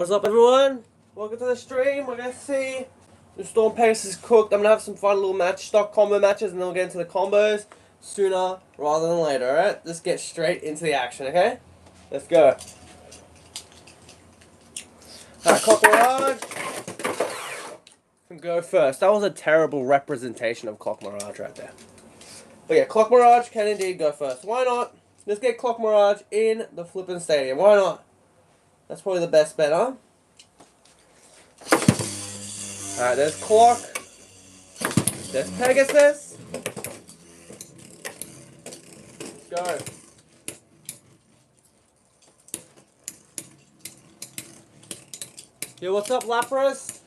What's up, everyone? Welcome to the stream. We're gonna see the Storm Pegasus cooked. I'm gonna have some fun little stock combo matches, and then we'll get into the combos sooner rather than later. All right, let's get straight into the action. Okay, let's go. All right, Clock Mirage can go first. That was a terrible representation of Clock Mirage right there. But yeah, Clock Mirage can indeed go first. Why not? Let's get Clock Mirage in the flippin' stadium. Why not? That's probably the best bet, huh? Alright, there's Clock. There's Pegasus. Let's go. Yo, what's up, Lapras?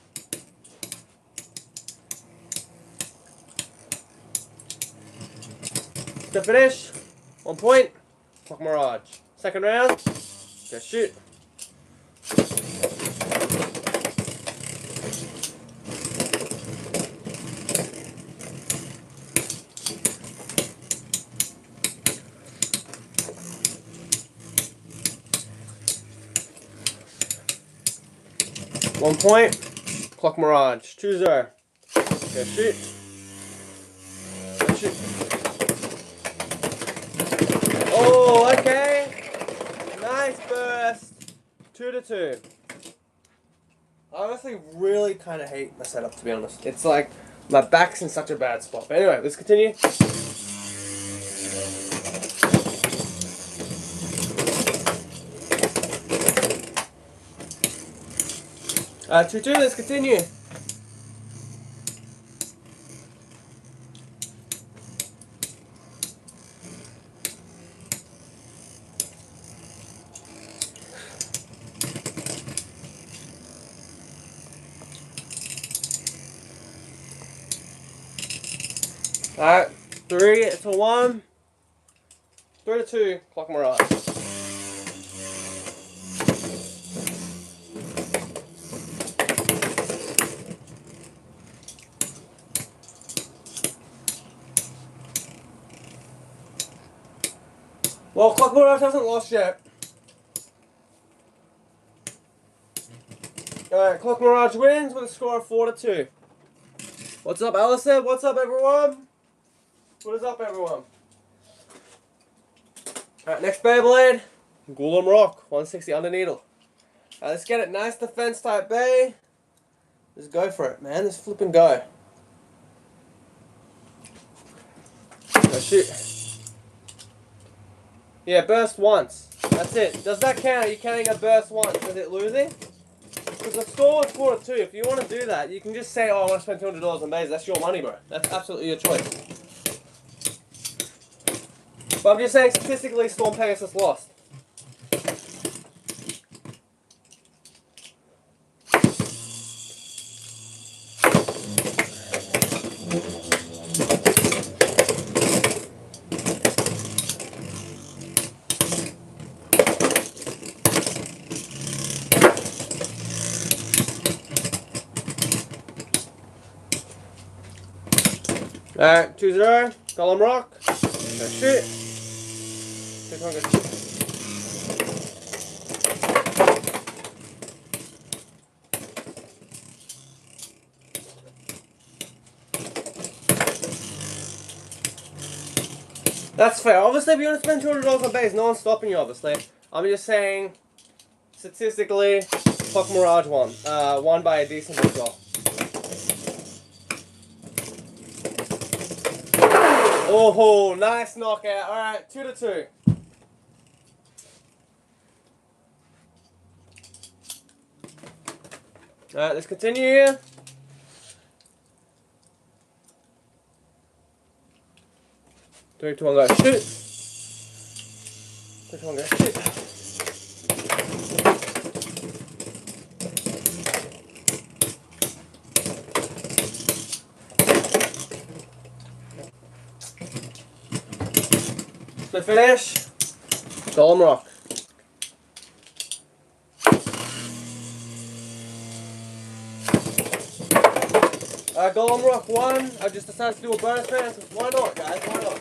To finish. 1 point. Clock Mirage. Second round. Go shoot. One point. Clock Mirage. 2-0. Go shoot. Go shoot. Oh, okay. Nice burst. 2-2. I honestly really kind of hate my setup, to be honest. It's like my back's in such a bad spot. But anyway, let's continue. Alright, 2-2, let's continue. Alright, 3-1. 3-2, Clock Mirage. Well, Clock Mirage hasn't lost yet. Alright, Clock Mirage wins with a score of 4-2. What's up, Allison? What's up, everyone? What is up, everyone? Alright, next Beyblade. Golem Rock, 160 under needle. Alright, let's get it. Nice defense type Bay. Let's go for it, man. Let's flip and go. Go shoot. Yeah, burst once. That's it. Does that count? Are you counting a burst once? Is it losing? Because the score is 4-2. If you want to do that, you can just say, oh, I want to spend $200 on Bays. That's your money, bro. That's absolutely your choice. But I'm just saying, statistically, Storm Pegasus lost. Alright, 2-0. Golem Rock. Go shoot. Take one, go shoot. That's fair. Obviously, if you want to spend $200 on base, no one's stopping you, obviously. I'm just saying, statistically, Clock Mirage won. Won by a decent result. Oh, nice knockout. Alright, 2-2. Alright, let's continue here. Three, two, one, go shoot. 3, 2, 1, go shoot. The finish. Golem Rock. Golem Rock won. I just decided to do a bonus round. Why not, guys? Why not?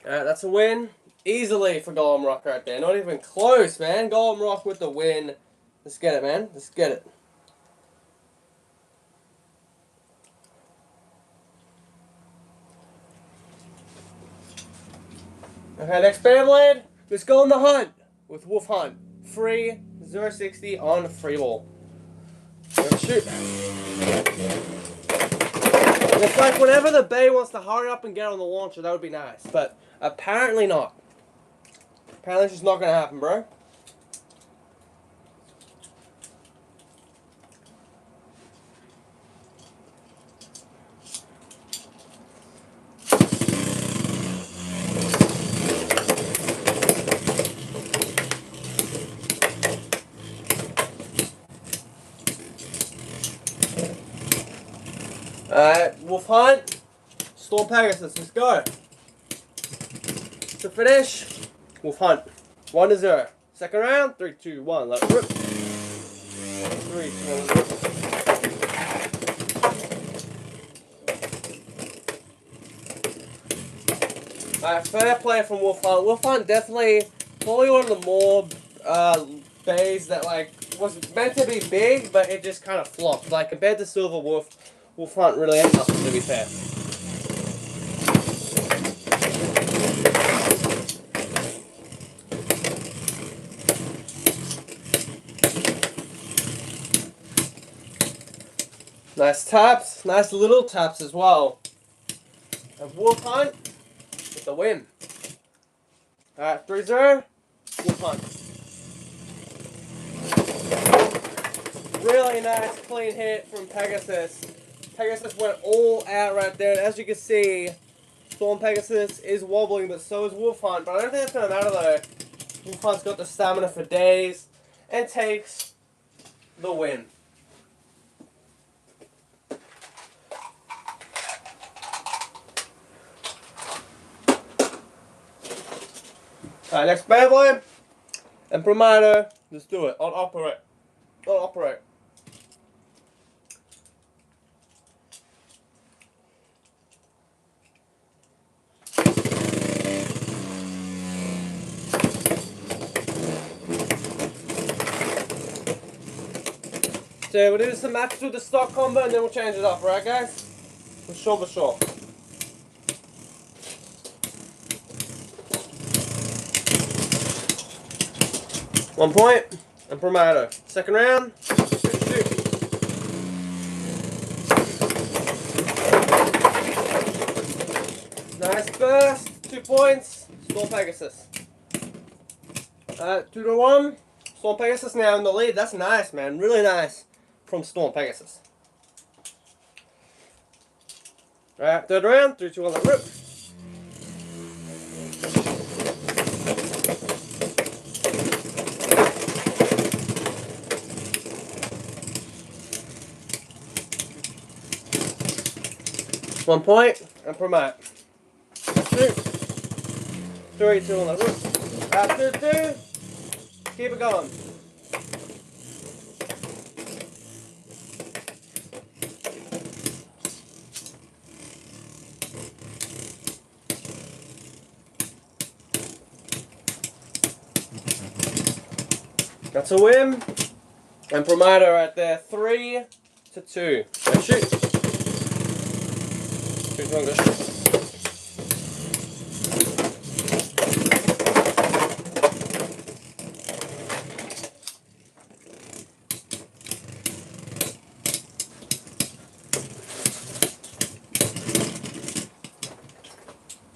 Alright, that's a win. Easily for Golem Rock right there. Not even close, man. Golem Rock with the win. Let's get it, man. Let's get it. Okay, next Beyblade. Let's go on the hunt with Wolf Hunt. Free 060 on free ball. Let's shoot. It's like whenever the Bay wants to hurry up and get on the launcher, that would be nice. But apparently not. Apparently it's just not going to happen, bro. Alright, Wolf Hunt, Storm Pegasus, let's go. To finish, Wolf Hunt, 1-0. Second round, 3, 2, 1, let it rip. 3, 2, 1, rip. Alright, fair play from Wolf Hunt. Wolf Hunt definitely, probably one of the more bays that like was meant to be big, but it just kind of flopped. Like compared to Silver Wolf, Wolf Hunt really ain't nothing, to be fair. Nice taps, nice little taps as well. And Wolf Hunt with the win. Alright, 3-0, Wolf Hunt. Really nice clean hit from Pegasus. Pegasus went all out right there. And as you can see, Storm Pegasus is wobbling, but so is Wolf Hunt. But I don't think that's going to matter though. Wolf Hunt's got the stamina for days and takes the win. Alright, next Beyblade. And Promato. Let's do it. On operate. On operate. So we'll do some matches with the stock combo and then we'll change it up, right guys? For sure, for sure. One point, and Promato. Second round, shoot. Nice burst, 2 points, Storm Pegasus. 2-1, Storm Pegasus now in the lead. That's nice, man, really nice from Storm Pegasus. Alright, third round, 3, 2, 1, let rip. One point, and promote. 2, 3, 2, 1, let rip. After 2, keep it going. That's a win. And Promato right there, 3-2. Go shoot. 3, 2, 1, go shoot.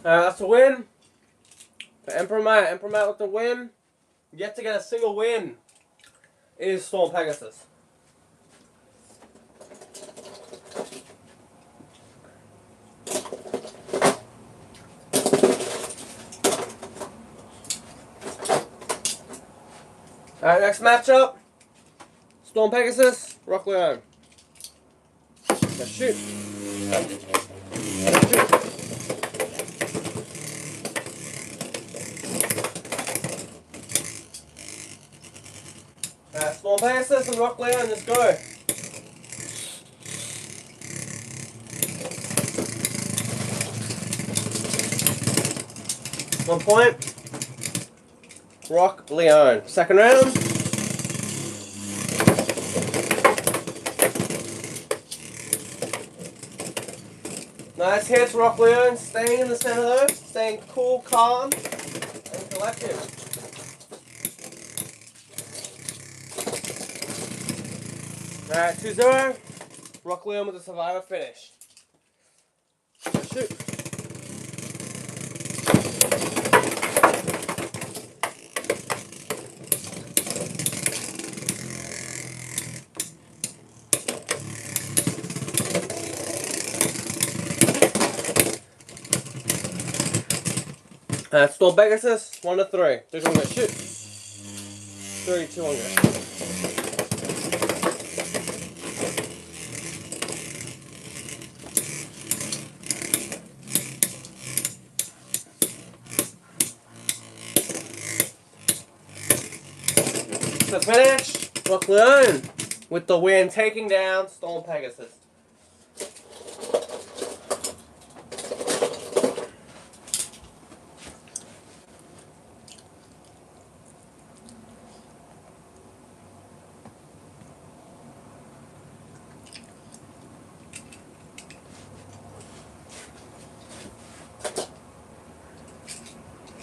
That's a win for Emperor with the win. Yet to get a single win is Storm Pegasus. Alright, next matchup. Storm Pegasus, Rock Leone. Let's shoot. Let's shoot. Storm Pegasus and Rock Leone, let's go. 1 point. Rock Leone. Second round. Nice hits, Rock Leone. Staying in the center though. Staying cool, calm, and collected. Alright, 2-0. Rock Leone with a survivor finish. Shoot. Storm PEGASUS, 1-3. 3, 2, 1, go. Shoot. 3, 2, 1, go. To finish, Rock Leone with the win, taking down Storm PEGASUS.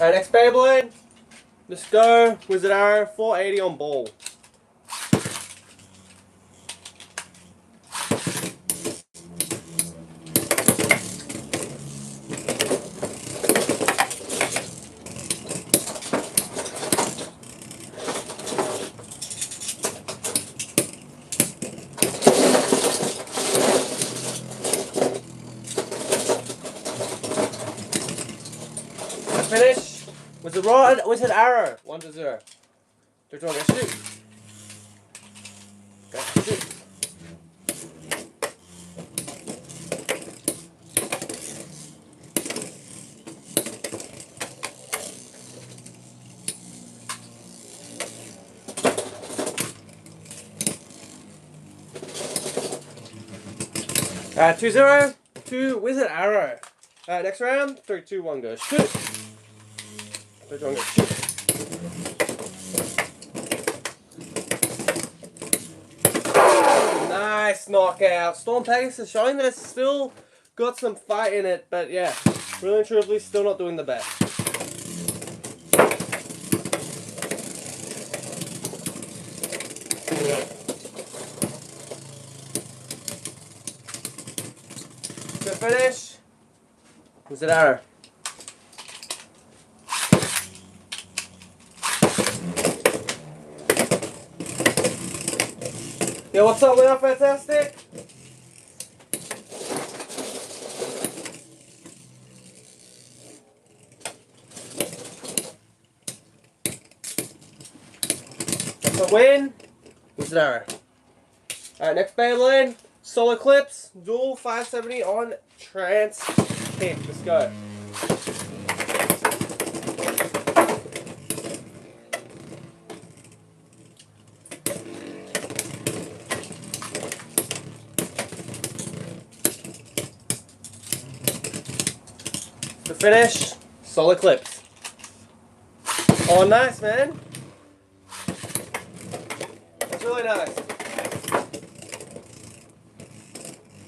Alright, next Beyblade. Let's go. Wizard Arrow, 480 on ball. Finish. Wizard Arrow, 1-0. 3, 2, 1, go. Shoot. Okay, shoot. Alright, 2-0 to Wizard Arrow. Alright, next round. 3, 2, 1, go. Shoot. 3, 2, 1, go. Shoot. Nice knockout. Storm PEGASUS showing that it's still got some fight in it, but yeah, really and truthfully still not doing the best. To finish, Wizard Arrow. Yo, what's up, Leon? Fantastic. That's a win. Wizard Arrow. Alright, next Beyblade. Solar Eclipse. Dual 570 on Trans Hit. Let's go. To finish, Solar Eclipse. Oh, nice, man. That's really nice.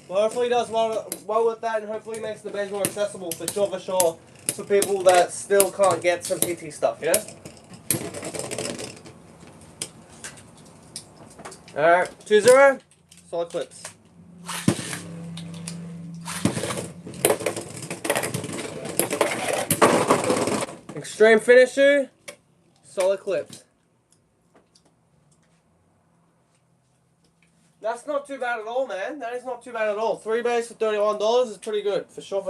Well, hopefully he does well with that, and hopefully makes the badge more accessible for sure, for people that still can't get some TT stuff, you know? Alright, 2-0, Solar Eclipse. Extreme Finisher, Solar Eclipse. That's not too bad at all, man. That is not too bad at all. 3 bays for $31 is pretty good, for sure.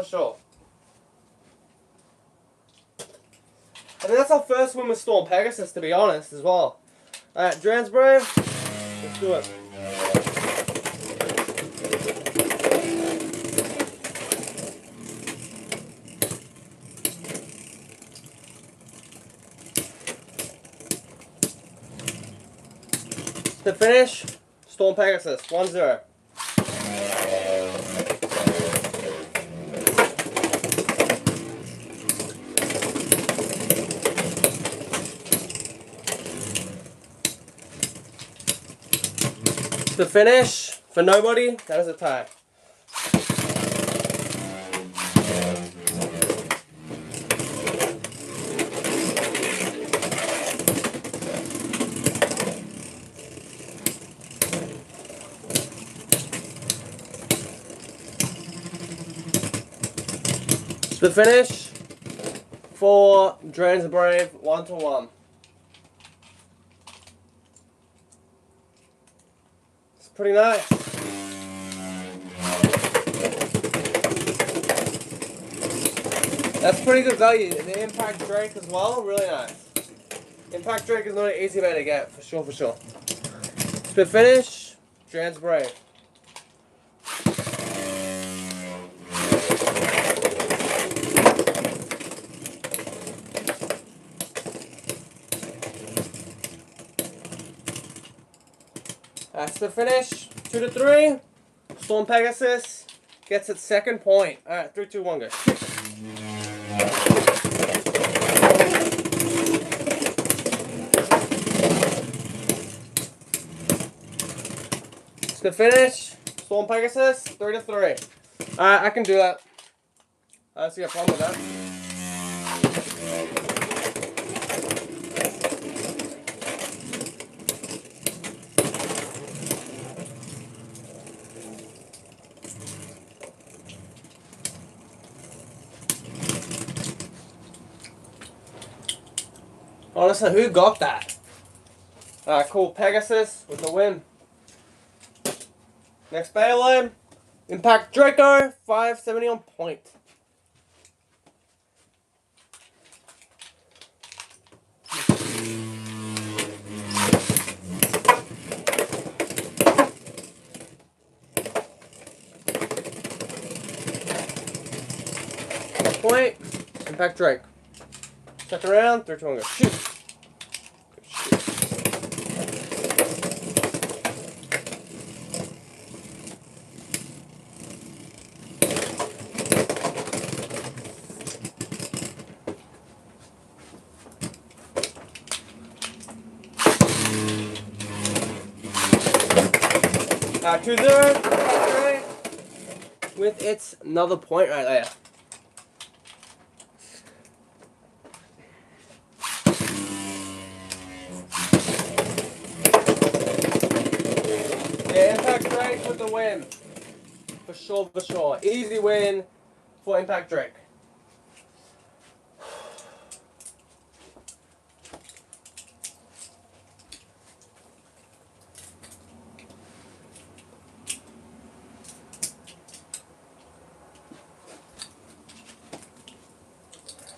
I think that's our first win with Storm PEGASUS, to be honest, as well. Alright, Dransbrave, let's do it. To finish, Storm PEGASUS, 1-0. The finish for nobody. That is a tie. The finish for Drains the Brave 1-1. It's pretty nice. That's pretty good value. The Impact Drake as well, really nice. Impact Drake is not an easy man to get, for sure, for sure. Split finish, Drains the Brave. That's the finish. 2-3. Storm Pegasus gets its second point. Alright, 3, 2, 1, go. It's the finish. Storm Pegasus, 3-3. Alright, I can do that. I don't see a problem with that. Honestly, who got that? Alright, cool. Pegasus with the win. Next Beyblade. Impact Draco, 570 on point. Point. Impact Drake. Second round, 3, 2, 1, go. Shoot. Shoot. 2-0. With its another point right there. Yeah, Impact Drake with the win. For sure, for sure. Easy win for Impact Drake.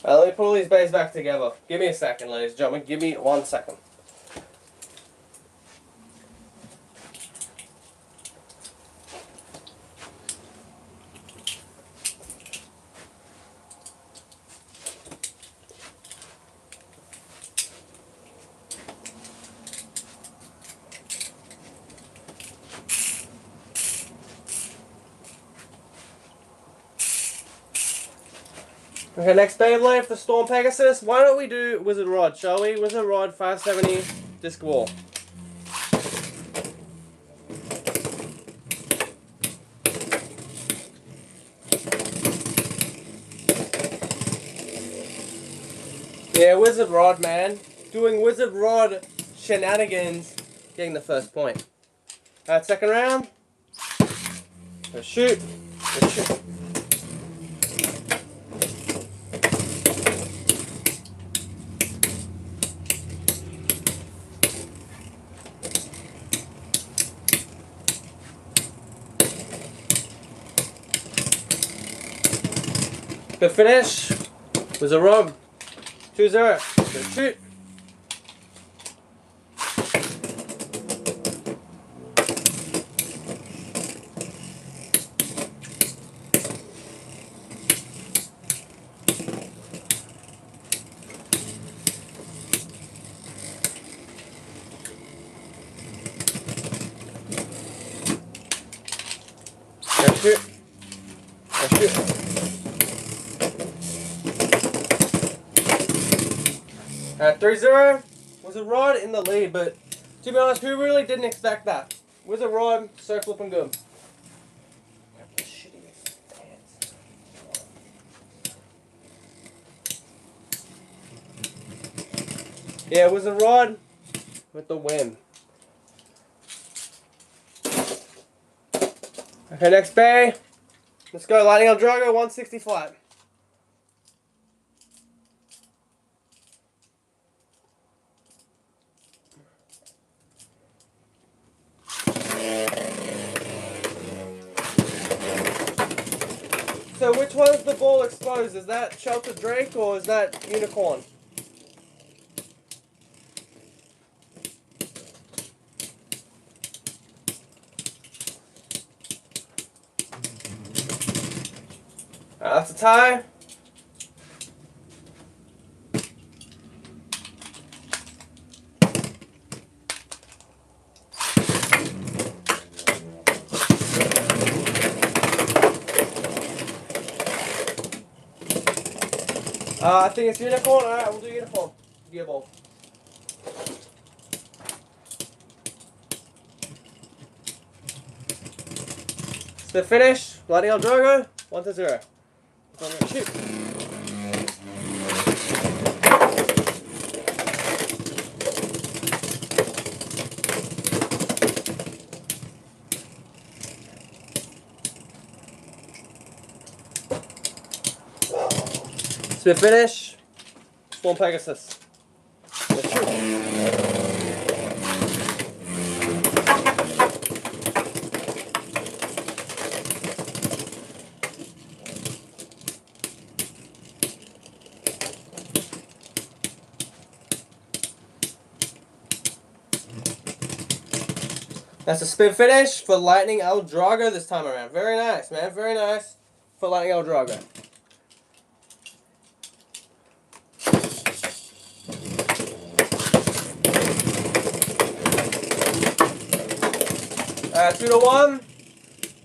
Let me put all these bays back together. Give me a second, ladies and gentlemen. Give me 1 second. Okay, next Beyblade for Storm Pegasus. Why don't we do Wizard Rod, shall we? Wizard Rod 570 Disc Wall. Yeah, Wizard Rod, man. Doing Wizard Rod shenanigans, getting the first point. Alright, second round. Let's shoot. Let's shoot. Good finish. Was a rub. 2-0. Good shoot. Good shoot. Good shoot. At 3-0 was a Rod in the lead, but to be honest, we really didn't expect that. Wizard Rod, so flipping good. Yeah, Wizard Rod with the win. Okay, next bay. Let's go. Lightning Eldrago, 165. So which one is the ball exposed? Is that Sheltered Drake or is that Unicorn? That's a tie. I think it's Unicorn. Alright, we'll do Unicorn. Gear ball. It's the finish. Lightning Eldrago, 1-0. So I'm going to shoot. Spin finish. Storm Pegasus. Let's shoot. That's a spin finish for Lightning Eldrago this time around. Very nice, man. Very nice for Lightning Eldrago. Alright, 2-1.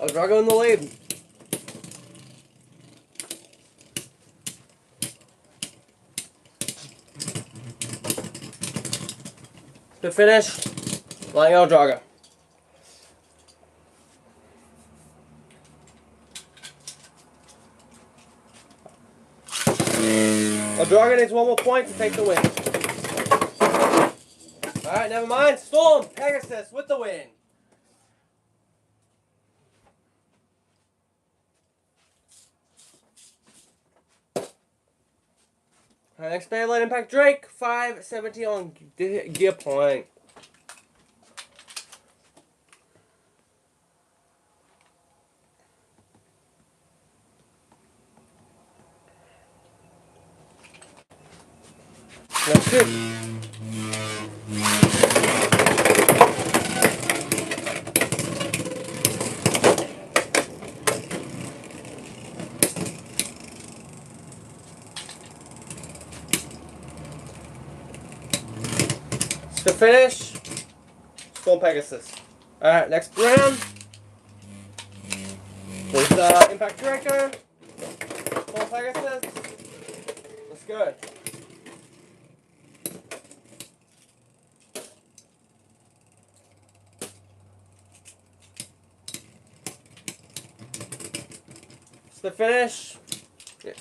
Eldrago in the lead. To finish, Lightning Eldrago. Eldrago needs one more point to take the win. Alright, never mind. Storm Pegasus with the win. Alright, next Beyblade Impact Drake, 570 on gear point. Let's shoot. To finish, Storm Pegasus. Alright, next round is Impact Draco, Storm Pegasus. Let's go. It's the finish. Yeah.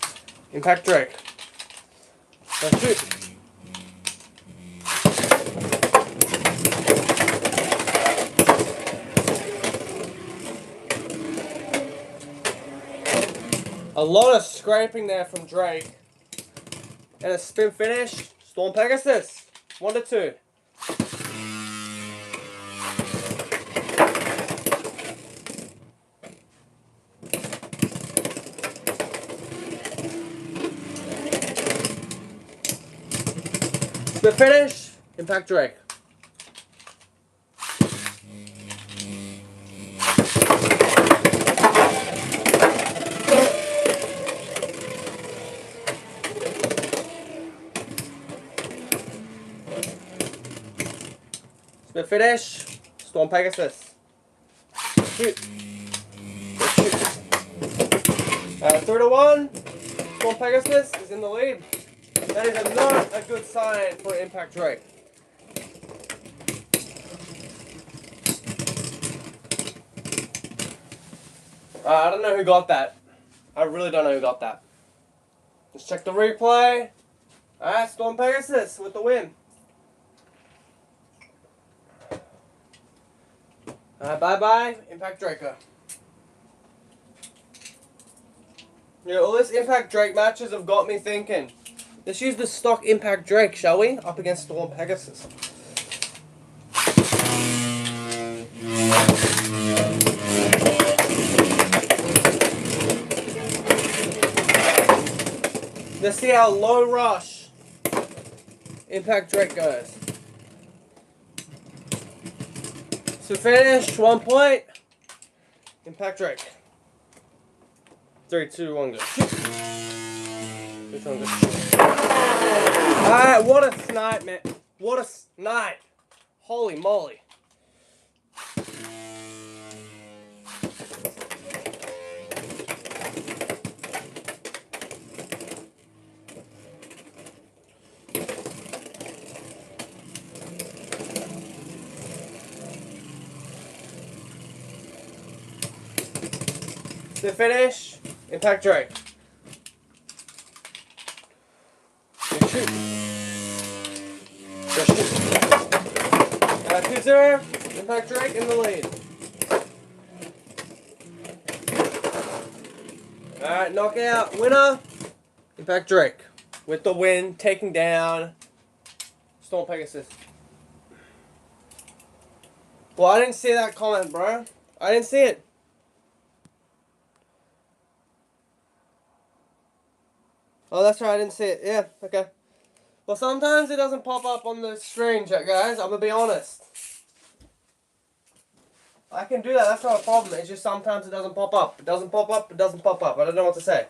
Impact Drake. Let's shoot. A lot of scraping there from Drake. And a spin finish. Storm Pegasus. 1-2. Spin finish. Impact Drake. Spin finish. Storm Pegasus. Shoot. Shoot. 3-1. Storm Pegasus is in the lead. That is not a good sign for Impact Drake. I don't know who got that. I really don't know who got that. Let's check the replay. Alright, Storm Pegasus with the win. Bye-bye, Impact Draco. Yeah, all this Impact Drake matches have got me thinking. Let's use the stock Impact Drake, shall we? Up against Storm Pegasus. Let's see how low rush Impact Drake goes. So finish, 1 point. Impact Drake. 3, 2, 1, go. Which one go? Alright, what a snipe, man. What a snipe. Holy moly. The finish, Impact Drake. Just shoot. Just shoot. 2-0, Impact Drake in the lead. Alright, knockout winner, Impact Drake. With the win, taking down Storm Pegasus. Well, I didn't see that comment, bro. I didn't see it. Oh, that's right, I didn't see it. Yeah, okay. Well, sometimes it doesn't pop up on the screen, guys. I'm going to be honest. I can do that. That's not a problem. It's just sometimes it doesn't pop up. It doesn't pop up. It doesn't pop up. I don't know what to say.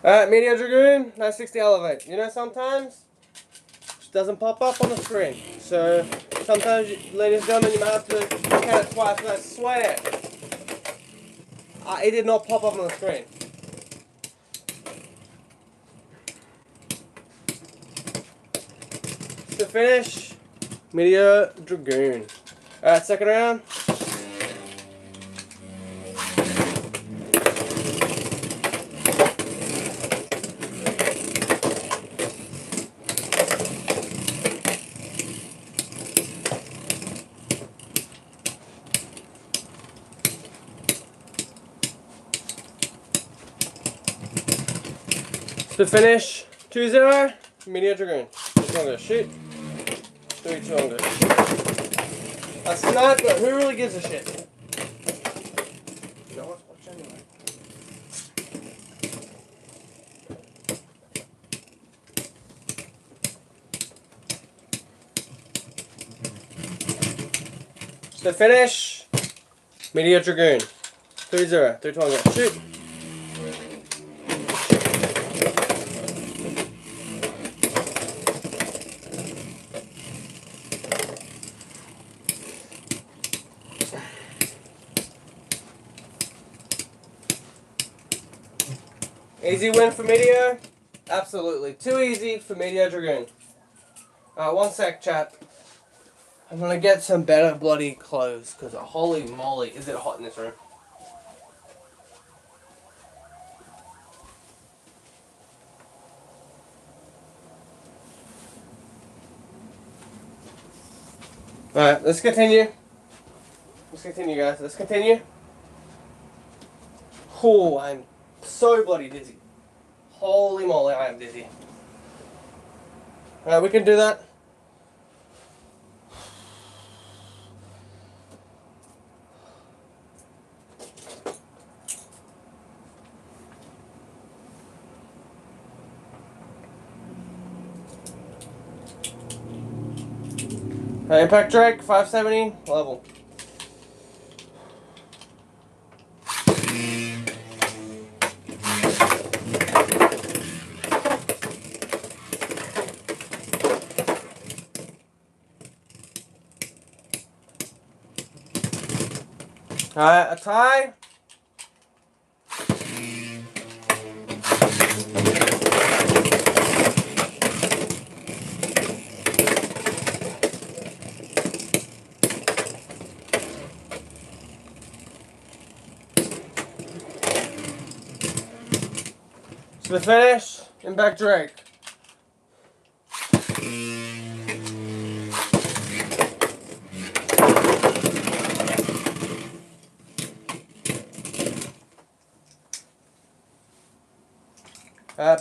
Alright, Media Dragoon, 960 Elevate. You know, sometimes it doesn't pop up on the screen. So, sometimes, ladies and gentlemen, you might have to count it twice, but I swear, it did not pop up on the screen. To finish, Media Dragoon. Alright, second round. To finish, 2-0, Media Dragoon. 2 on go, shoot. 3, 2 on go, shoot. A sniper, who really gives a shit? You know what, watch anyway. To finish, Media Dragoon. 3-0, 3, 2 on go, shoot. Easy win for Media? Absolutely. Too easy for Media Dragoon. 1 sec, chat. I'm gonna get some better bloody clothes, because holy moly, is it hot in this room. Alright, let's continue. Let's continue, guys. Let's continue. Oh, I'm so bloody dizzy. Holy moly, I am dizzy. Alright, we can do that. Impact Drake, 570, level. Alright, a tie. Split finish. Impact Drake.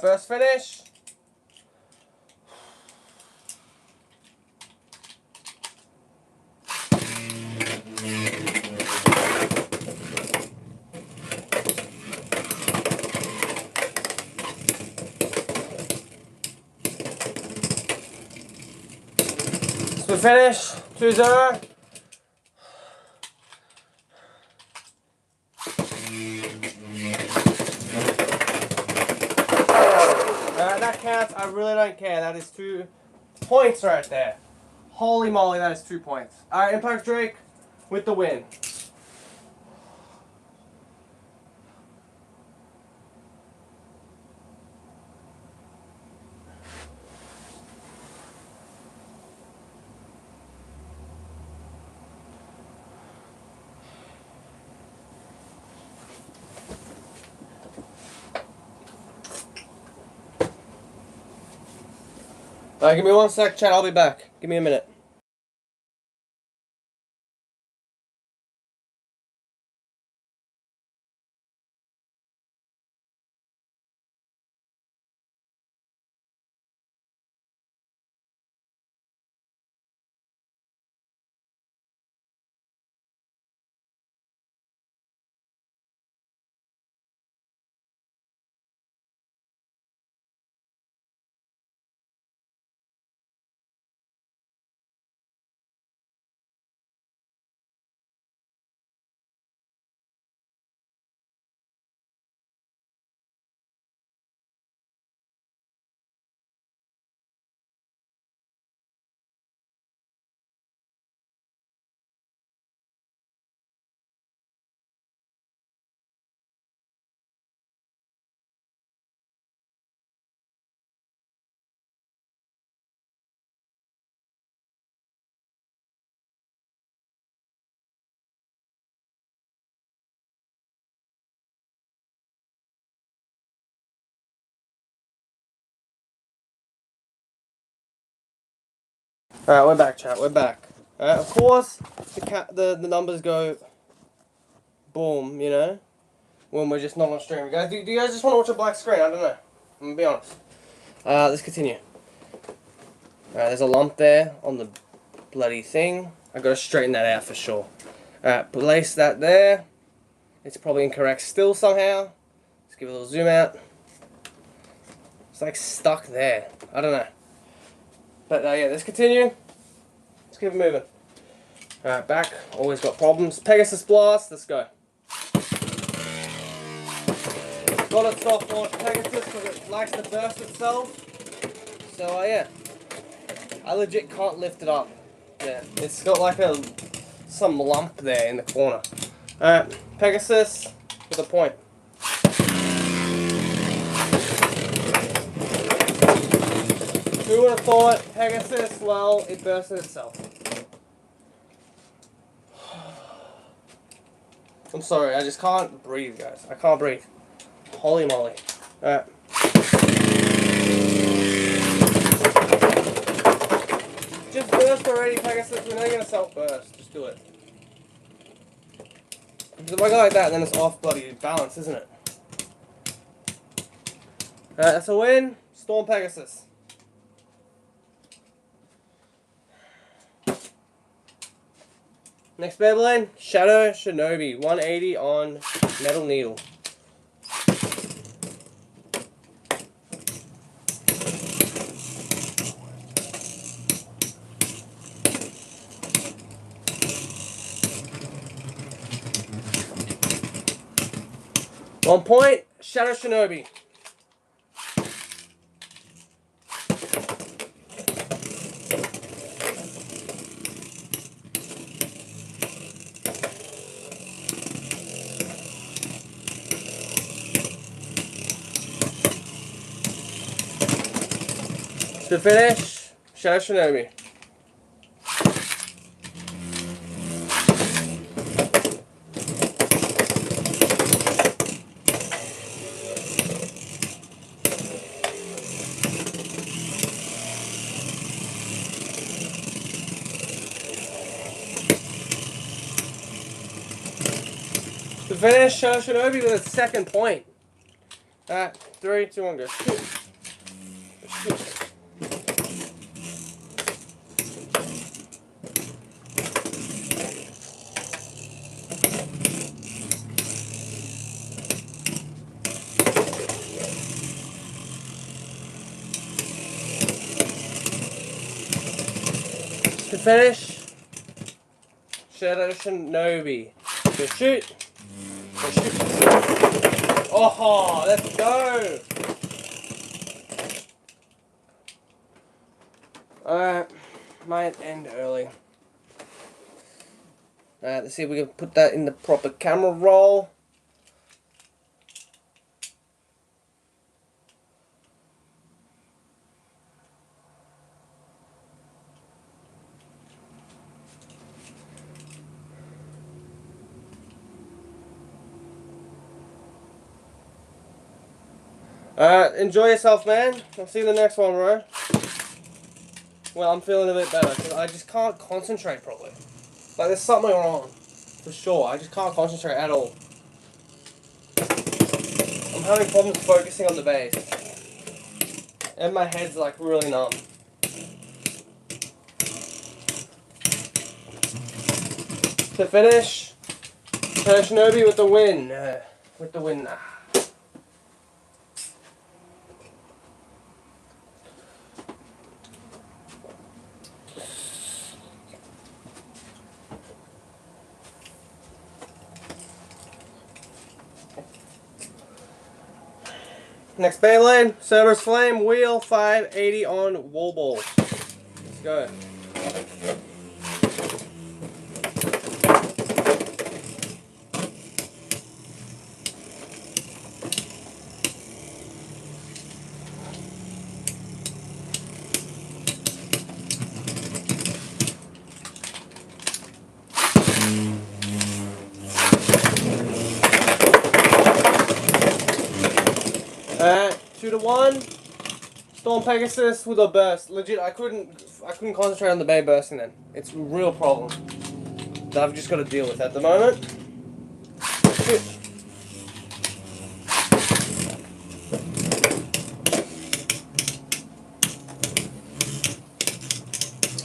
Burst finish. Split finish. 2-0. That counts. I really don't care. That is 2 points right there. Holy moly, that is 2 points. Alright, Impact Drake with the win. Alright, give me 1 sec, chat. I'll be back. Give me a minute. Alright, we're back, chat. We're back. Alright, of course, the numbers go boom, you know, when we're just not on stream. Guys, do you guys just want to watch a black screen? I don't know. I'm gonna be honest. Let's continue. Alright, there's a lump there on the bloody thing. I gotta straighten that out for sure. Alright, place that there. It's probably incorrect still somehow. Let's give it a little zoom out. It's like stuck there. I don't know. But yeah, let's continue. Let's keep it moving. Alright, back. Always got problems. Pegasus Blast. Let's go. Got it soft launch Pegasus because it likes to burst itself. So yeah, I legit can't lift it up. Yeah, it's got like some lump there in the corner. Alright, Pegasus with a point. Who would have thought Pegasus? Well, it bursted itself. I'm sorry, I just can't breathe, guys. I can't breathe. Holy moly. Alright. Just burst already, Pegasus. We know you're gonna self-burst. Just do it. Because if I go like that, then it's off bloody balance, isn't it? Alright, that's a win. Storm Pegasus. Next Beyblade, Shadow Shinobi, 180 on Metal Needle. One point, Shadow Shinobi. To finish, Shadow Shinobi. finish, Shinobi with a second point. Alright, 3, 2, 1, go. Shoot. Shoot. To finish, Shadow Shinobi. Go shoot. Go shoot. Oh, let's go. Alright, might end early. Alright, let's see if we can put that in the proper camera roll. Alright, enjoy yourself, man. I'll see you in the next one, bro. Well, I'm feeling a bit better because I just can't concentrate properly. Like, there's something wrong. For sure. I just can't concentrate at all. I'm having problems focusing on the bass. And my head's like really numb. To finish, Shinobi with the win. With the win. Next Beyblade, Cerberus Flame, wheel 580 on wall ball. Let's go. Alright, 2-1. Storm Pegasus with a burst. Legit, I couldn't concentrate on the bay bursting then. It's a real problem that I've just got to deal with at the moment. Shoot.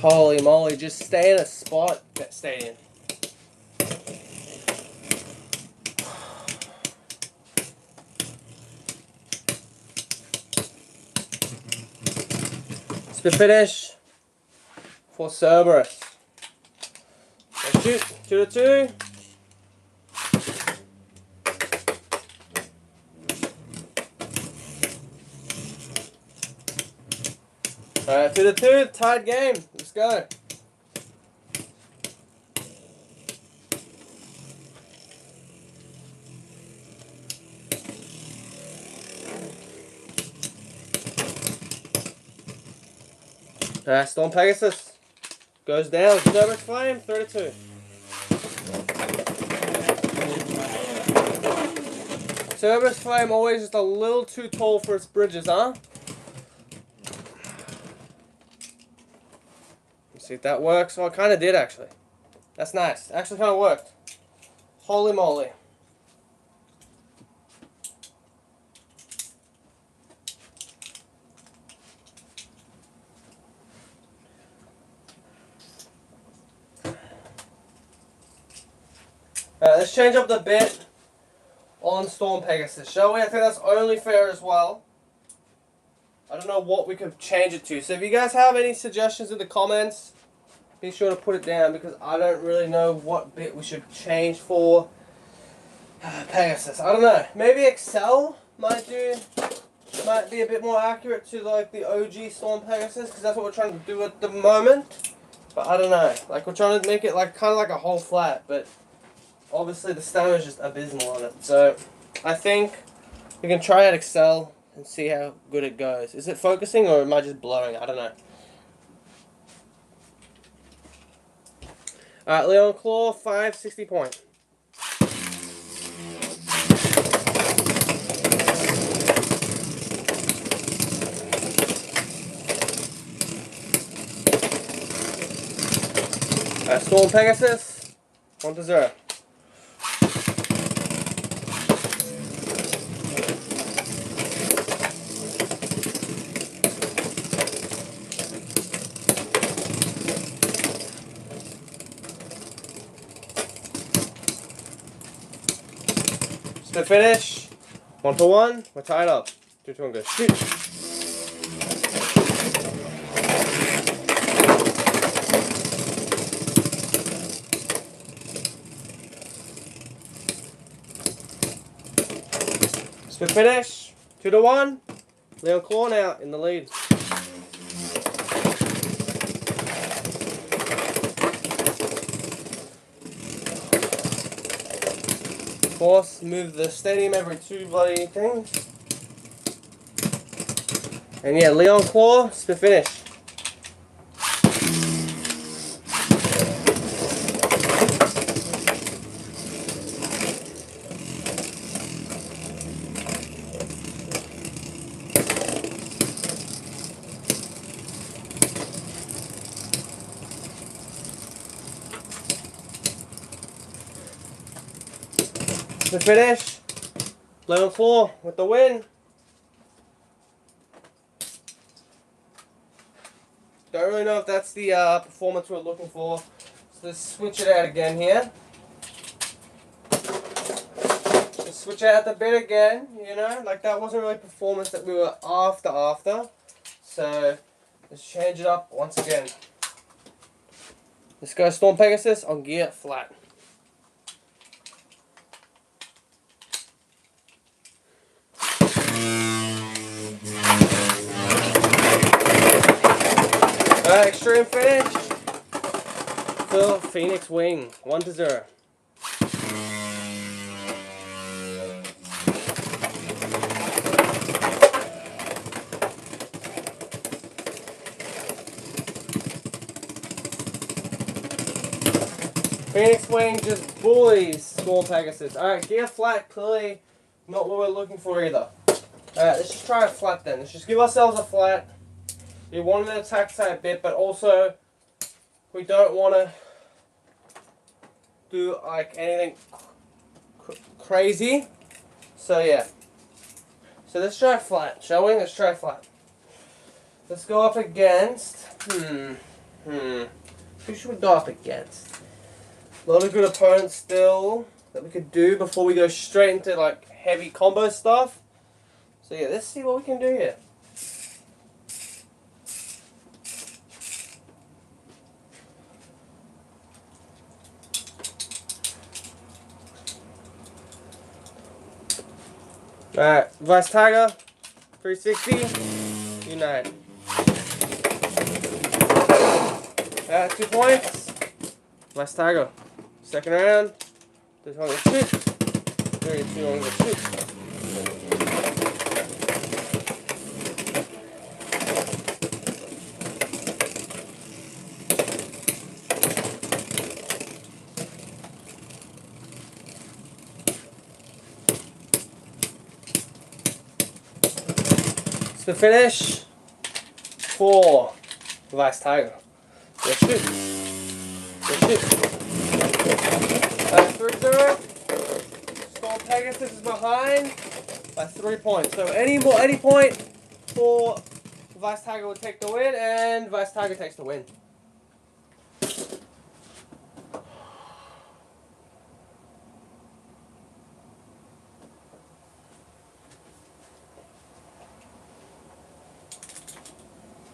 Holy moly, just stay in a spot that stay in. Spit finish for Cerberus. Let's shoot. 2-2. Alright, 2-2, tied game. Let's go. Storm Pegasus goes down. Cerberus Flame, 3-2. Cerberus Flame always just a little too tall for its bridges, huh? Let's see if that works. Oh, it kind of did, actually. That's nice. Actually kind of worked. Holy moly. Let's change up the bit on Storm Pegasus, shall we? I think that's only fair as well. I don't know what we could change it to. So if you guys have any suggestions in the comments, be sure to put it down because I don't really know what bit we should change for Pegasus. I don't know. Maybe Excel might be a bit more accurate to like the OG Storm Pegasus because that's what we're trying to do at the moment. But I don't know. Like we're trying to make it like kind of like a whole flat, but obviously the stamina is just abysmal on it. So I think we can try out Excel and see how good it goes. Is it focusing or am I just blurring? I don't know. Alright, Leon Claw, 560 point. Alright, Storm Pegasus, 1-0. Split finish. 1 for 1. We're tied up. 2, 2, 1, go. Shoot. Split finish. 2 to 1. Leon Claw now in the lead. Of course, move the stadium every 2 bloody things. And yeah, Leon Claw, split finish. The finish, Level 4 with the win. Don't really know if that's the performance we're looking for. So let's switch it out again here. Let's switch out the bit again, you know, like that wasn't really performance that we were after. So let's change it up once again. Let's go Storm Pegasus on gear flat. Extreme finish for Phoenix Wing, 1 to 0. Phoenix Wing just bullies Storm Pegasus. Alright, gear flat, clearly not what we're looking for either. Alright, let's just try a flat then. Let's just give ourselves a flat. We want to attack that a bit, but also we don't want to do like anything crazy. So yeah. So let's try flat, shall we? Let's try flat. Let's go up against. Who should we go up against? A lot of good opponents still that we could do before we go straight into like heavy combo stuff. So yeah, let's see what we can do here. Alright, Vice Tiger, 360, Unite. 2 points. Vice Tiger, second round. This one is shoot. 32 on the shoot. The finish for Vice Tiger. Let's shoot. Let's shoot. 3-0. Storm Pegasus is behind by 3 points. So any point for Vice Tiger will take the win, and Vice Tiger takes the win.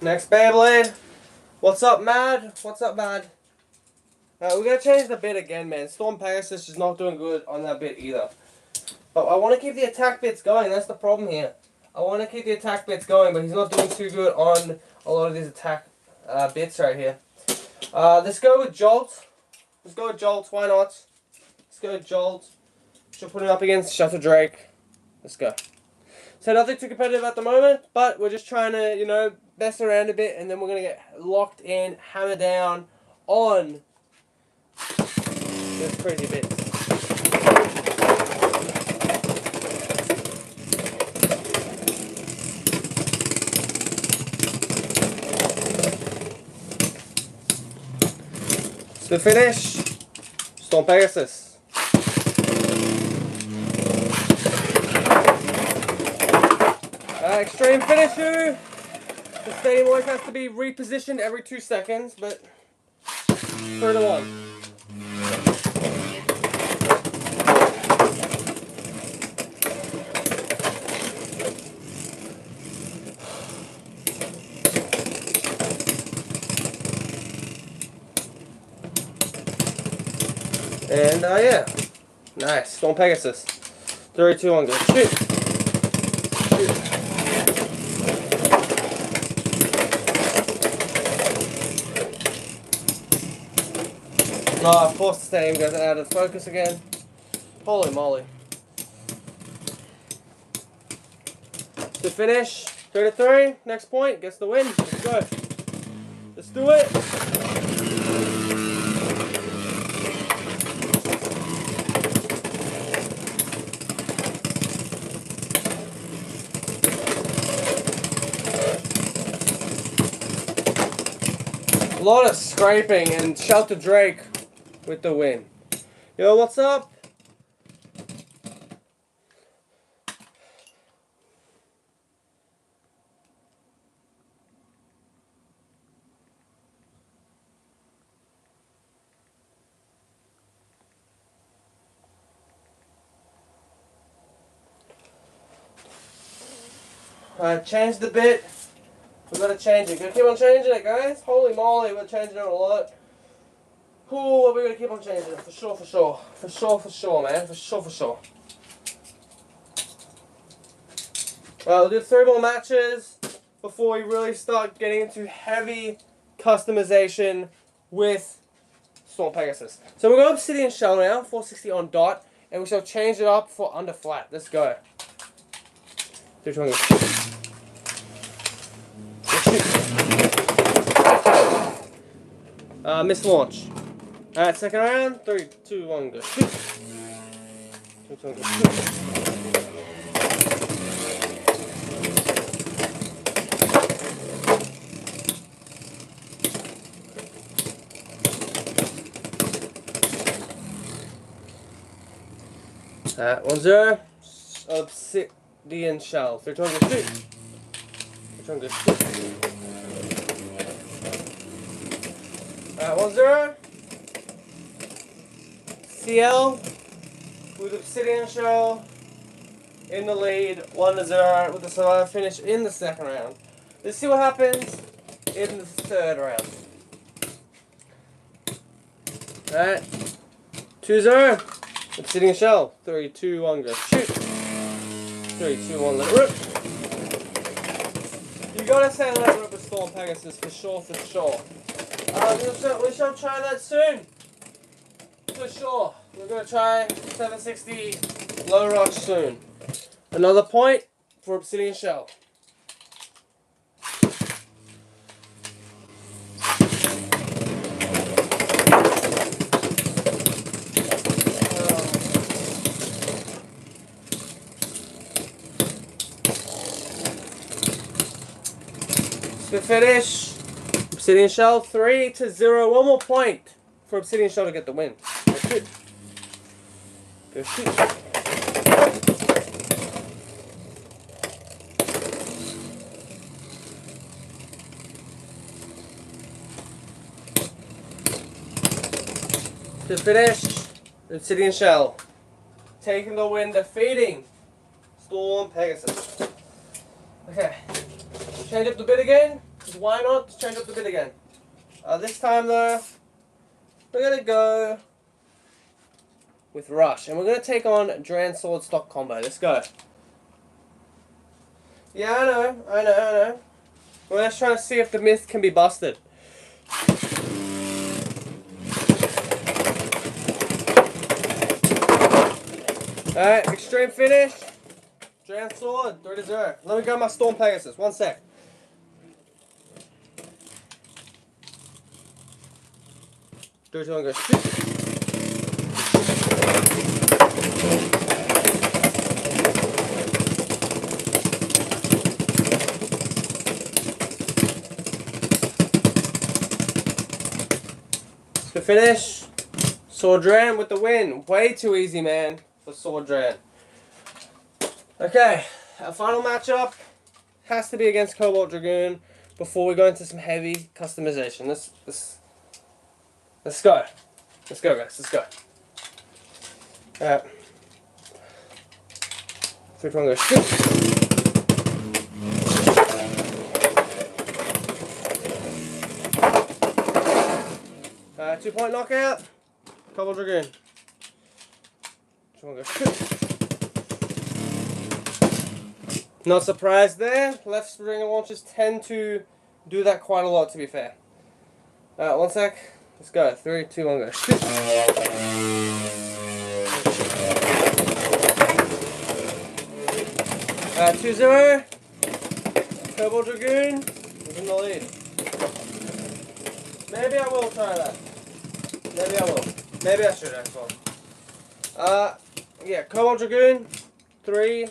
Next Beyblade. What's up, Mad? What's up, Mad? We're going to change the bit again, man. Storm Pegasus is not doing good on that bit either. But I want to keep the attack bits going. That's the problem here. I want to keep the attack bits going, but he's not doing too good on a lot of these attack bits right here. Let's go with Jolt. Let's go with Jolt. Why not? Let's go with Jolt. Should put it up against Shutter Drake. Let's go. So nothing too competitive at the moment, but we're just trying to, you know, mess around a bit, and then we're going to get locked in, hammer down on this crazy bit. So finish, Storm Pegasus. Extreme finisher. The stadium always has to be repositioned every 2 seconds, but 3 to 1. And yeah. Nice. Storm Pegasus. 3, 2, 1, go. Shoot. Shoot. Oh, of course the stadium goes out of focus again. Holy moly. To finish, 3 to 3, next point, gets the win. Let's go. Let's do it. A lot of scraping and Shelter Drake with the win. Yo, what's up? Change the bit. We gotta change it. Gotta keep on changing it, guys. Holy moly, we're changing it a lot. Cool, we're gonna keep on changing it for sure, for sure, for sure, for sure, man, for sure, for sure. We'll do 3 more matches before we really start getting into heavy customization with Storm Pegasus. So we're going Obsidian Shell now, 460 on dot, and we shall change it up for under flat. Let's go. Miss launch. Alright, second round. 3, 2, 1, go. Shoot. 3, 2, 1, go. Shoot. Alright, 1-0. Obsidian Shell. 3, 2, 1, go. Shoot. 3, 2, 1, go. Shoot. Alright, 1-0. CL with Obsidian Shell in the lead, 1-0 with the survival finish in the second round. Let's see what happens in the third round. Alright, 2-0. Obsidian Shell. 3, 2, 1, go. Shoot. 3, 2, 1, let it rip. You gotta say let it rip with Storm Pegasus for sure, for sure. We shall try that soon. For sure. We're going to try 760 low rush soon. Another point for Obsidian Shell. To finish. Obsidian Shell 3-0. 1 more point for Obsidian Shell to get the win. Go shoot. Go shoot. To finish, Obsidian Shell taking the win, defeating Storm Pegasus. Okay, change up the bit again. Why not? Just change up the bit again. This time though, we're going to go with Rush. And we're going to take on Dran Sword Stock Combo. Let's go. Yeah, I know. We're just trying to see if the myth can be busted. Alright, extreme finish. Dran Sword, 3-0. Let me go my Storm Pegasus. 1 sec. Do 2, 1, go shoot. To finish, Sword Dran with the win. Way too easy, man, for Sword Dran. Okay, our final matchup has to be against Cobalt Dragoon before we go into some heavy customization. Let's go. Let's go, guys. Let's go. Alright. 3, 2, 1, go shoot. Alright, 2-point knockout. Cobalt Dragoon. Which one goes? Not surprised there. Left spring launchers tend to do that quite a lot, to be fair. Alright, 1 sec. Let's go. 3, 2, 1, go. 2-0. Turbo Dragoon is in the lead. Maybe I will try that. Maybe I will. Maybe I should actually. Yeah, Cobalt Dragoon, 3-0.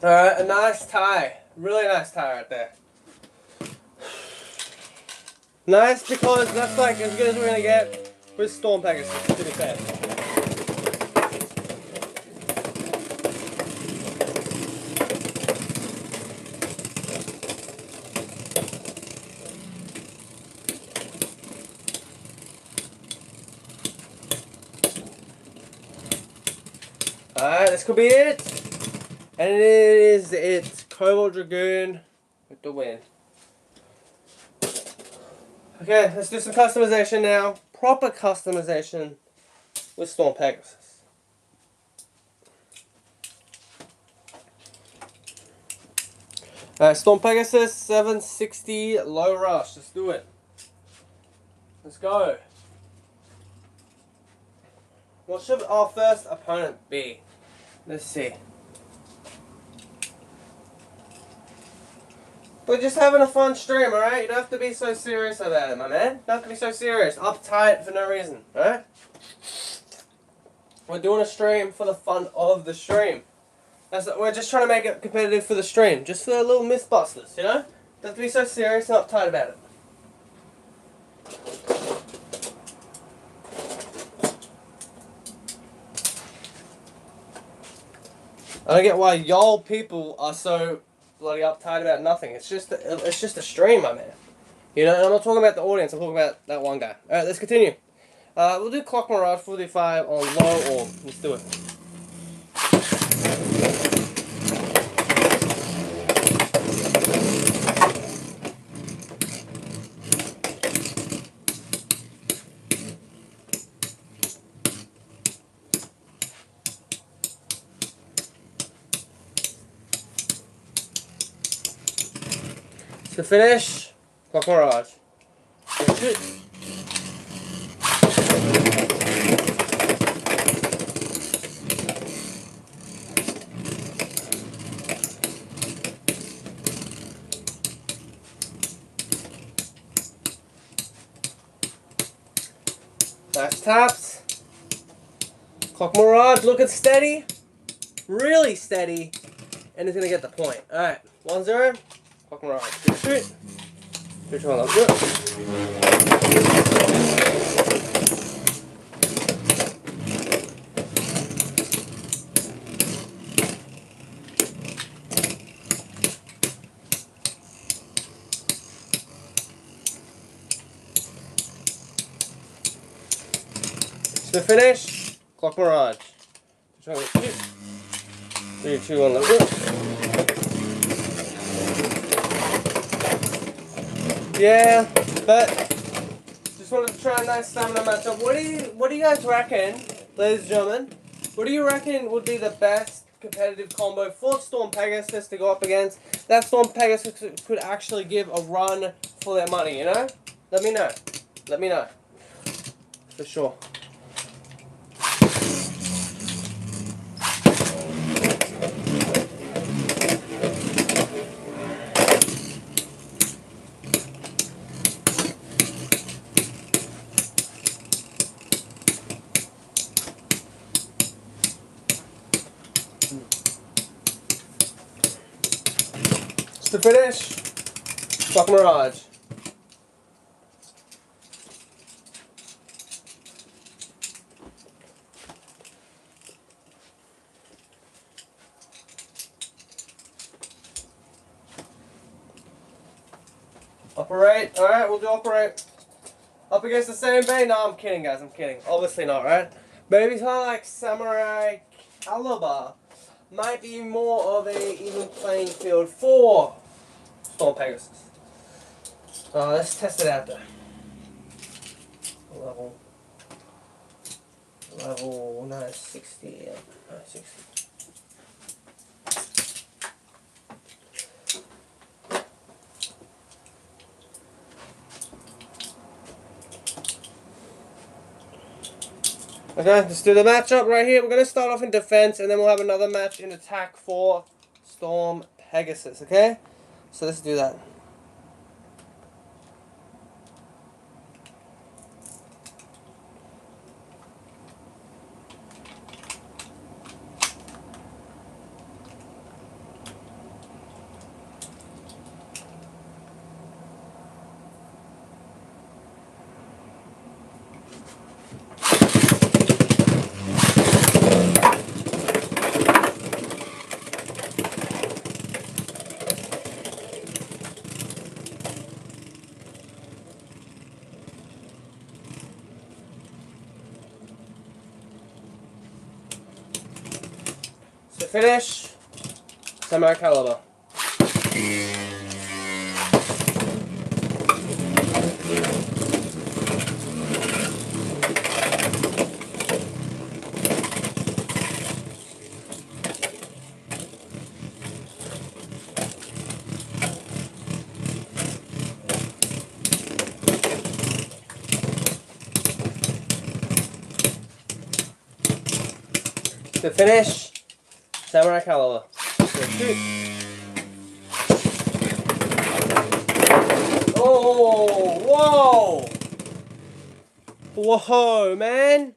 Alright, a nice tie. Really nice tie right there. Nice because that's like as good as we're gonna get with Storm Pegasus, to be fair. Alright, this could be it. And it is it. Cobalt Dragoon with the win. Okay, let's do some customization now. Proper customization with Storm Pegasus. Alright, Storm Pegasus 760 low rush. Let's do it. Let's go. What should our first opponent be? Let's see. We're just having a fun stream, alright? You don't have to be so serious about it, my man. You don't have to be so serious. Uptight for no reason, alright? We're doing a stream for the fun of the stream. We're just trying to make it competitive for the stream. Just for the little mythbusters, you know? Don't have to be so serious and uptight about it. I don't get why y'all people are so bloody uptight about nothing. It's just a stream, my man. You know, and I'm not talking about the audience. I'm talking about that one guy. All right, let's continue. We'll do Clock Mirage 45 on low orb. Let's do it. To finish, Clock Mirage. Shoot. Nice taps. Clock Mirage looking steady. Really steady. And he's going to get the point. Alright, 1-0. Clock Mirage. Shoot. 3, 2, 1, let's do it. To finish, Clock Mirage. 3, 2, 1, let's do it. Yeah, but just wanted to try a nice stamina matchup. What do you guys reckon, ladies and gentlemen? What do you reckon would be the best competitive combo for Storm Pegasus to go up against? That Storm Pegasus could actually give a run for their money, you know? Let me know. Let me know. For sure. To finish, Clock Mirage. Operate. Alright, we'll do operate. Up against the same bay? No, I'm kidding, guys. I'm kidding. Obviously not, right? Maybe something like Samurai Caliber might be more of a even playing field for Storm Pegasus. Let's test it out there. Level 960. Yeah, 960. Okay, let's do the matchup right here. We're going to start off in defense, and then we'll have another match in attack for Storm Pegasus, okay? So let's do that. To finish, Samurai Caliber. To finish, Samurai Caliber. Oh, whoa! Whoa, man!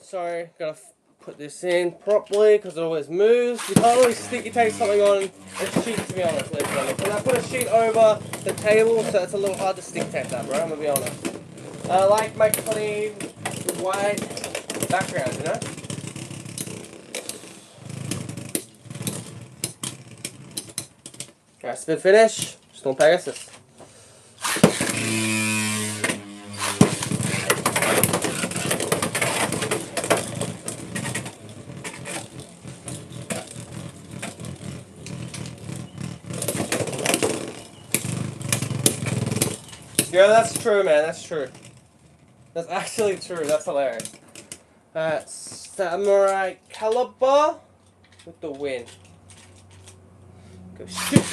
Sorry, gotta put this in properly because it always moves. You can't really sticky tape something on a sheet, to be honest, ladies and gentlemen. And I put a sheet over the table, so it's a little hard to stick tape that, bro. I'm gonna be honest. I like my clean, white background, you know? Alright, spin finish. Storm Pegasus. Yeah, that's true, man. That's true. That's actually true. That's hilarious. Samurai Caliber with the win. Go shoot.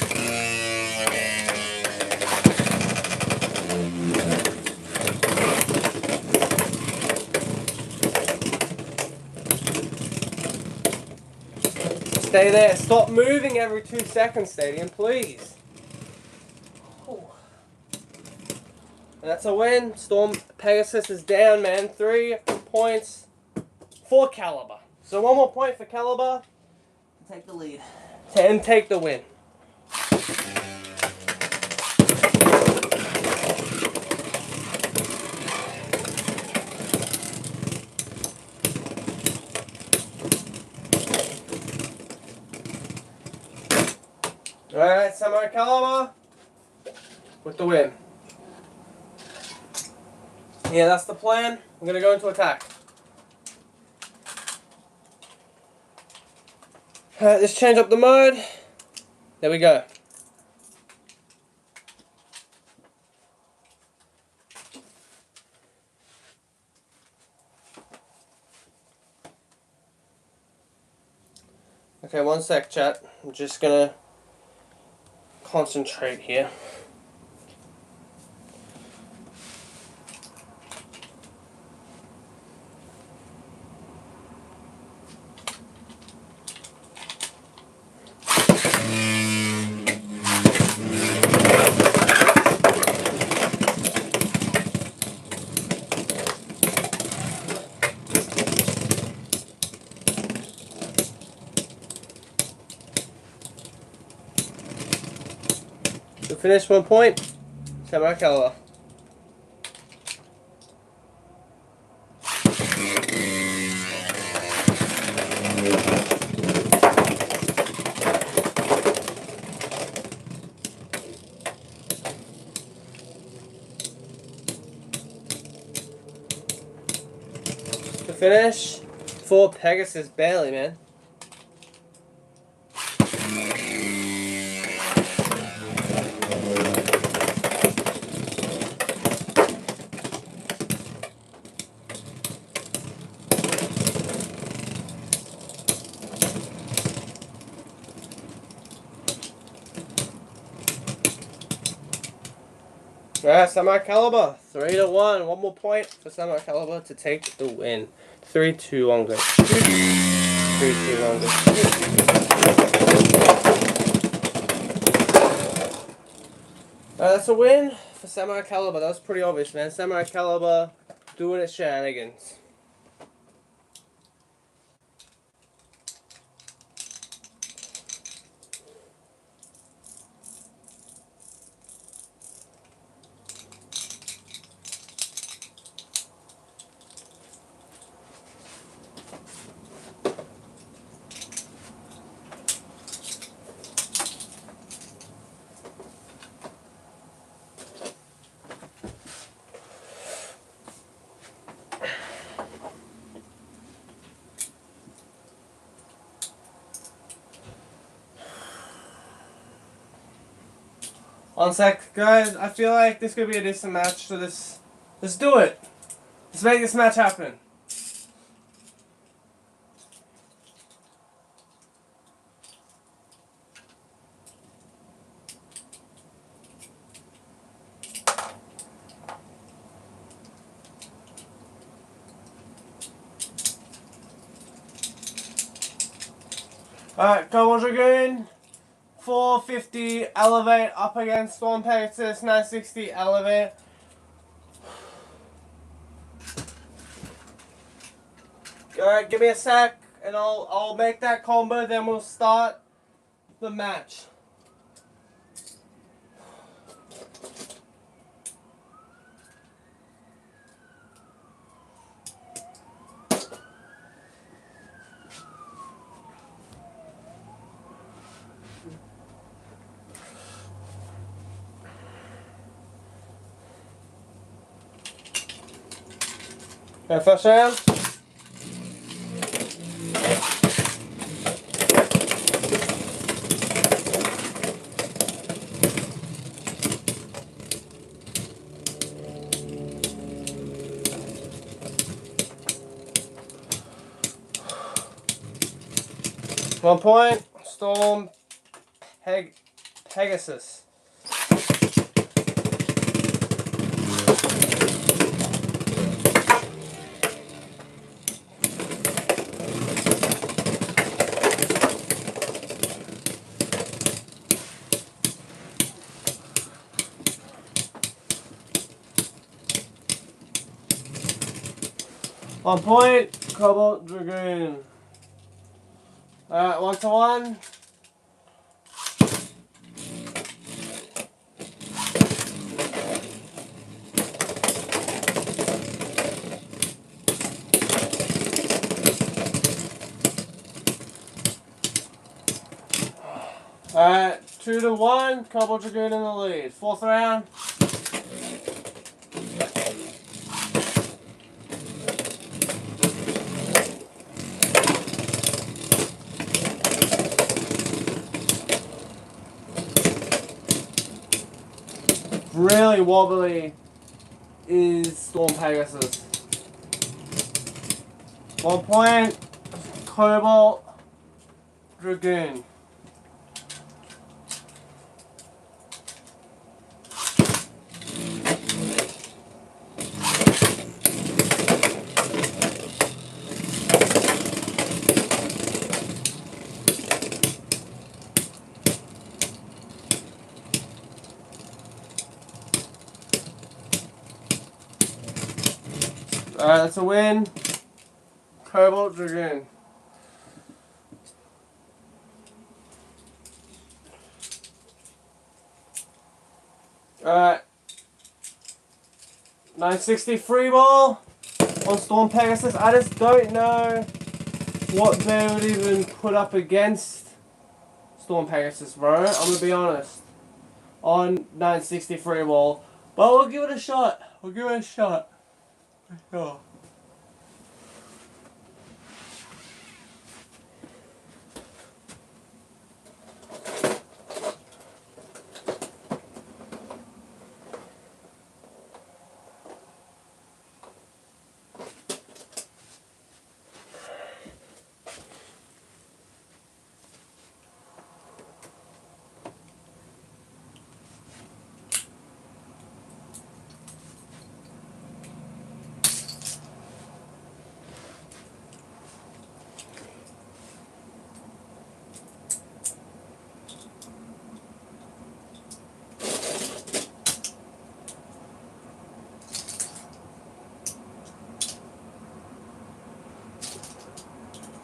Stay there. Stop moving every 2 seconds, Stadium, please. And that's a win. Storm Pegasus is down, man. 3 points for Caliber. So 1 more point for Caliber to take the lead. And take the win. Alright, Samurai Caliber with the win. Yeah, that's the plan. We're going to go into attack. Alright, let's change up the mode. There we go. Okay, 1 sec, chat. I'm just going to concentrate here. To finish 1 point, Samurai Caliber. finish for Pegasus, barely, man. Alright, Samurai Caliber, 3-1. One more point for Samurai Caliber to take the win. 3-2 go. 3-2 go. Alright, that's a win for Samurai Caliber. That was pretty obvious, man. Samurai Caliber doing its shenanigans. One sec, guys. I feel like this could be a decent match, so let's do it. Let's make this match happen. Alright, Cobalt Dragoon. 450 elevate up against Storm Pegasus, 960 elevate. Alright, give me a sec and I'll make that combo, then we'll start the match. Okay, first round. One point, Storm Pegasus. One point, Cobalt Dragoon. Alright, 1-1. Alright, 2-1, Cobalt Dragoon in the lead. Fourth round. Really wobbly is Storm Pegasus. 1 point, Cobalt Dragoon. Alright, that's a win. Cobalt Dragoon. Alright. 960 free ball on Storm Pegasus. I just don't know what they would even put up against Storm Pegasus, bro. I'm gonna be honest. On 960 free ball. But we'll give it a shot. We'll give it a shot. Oh.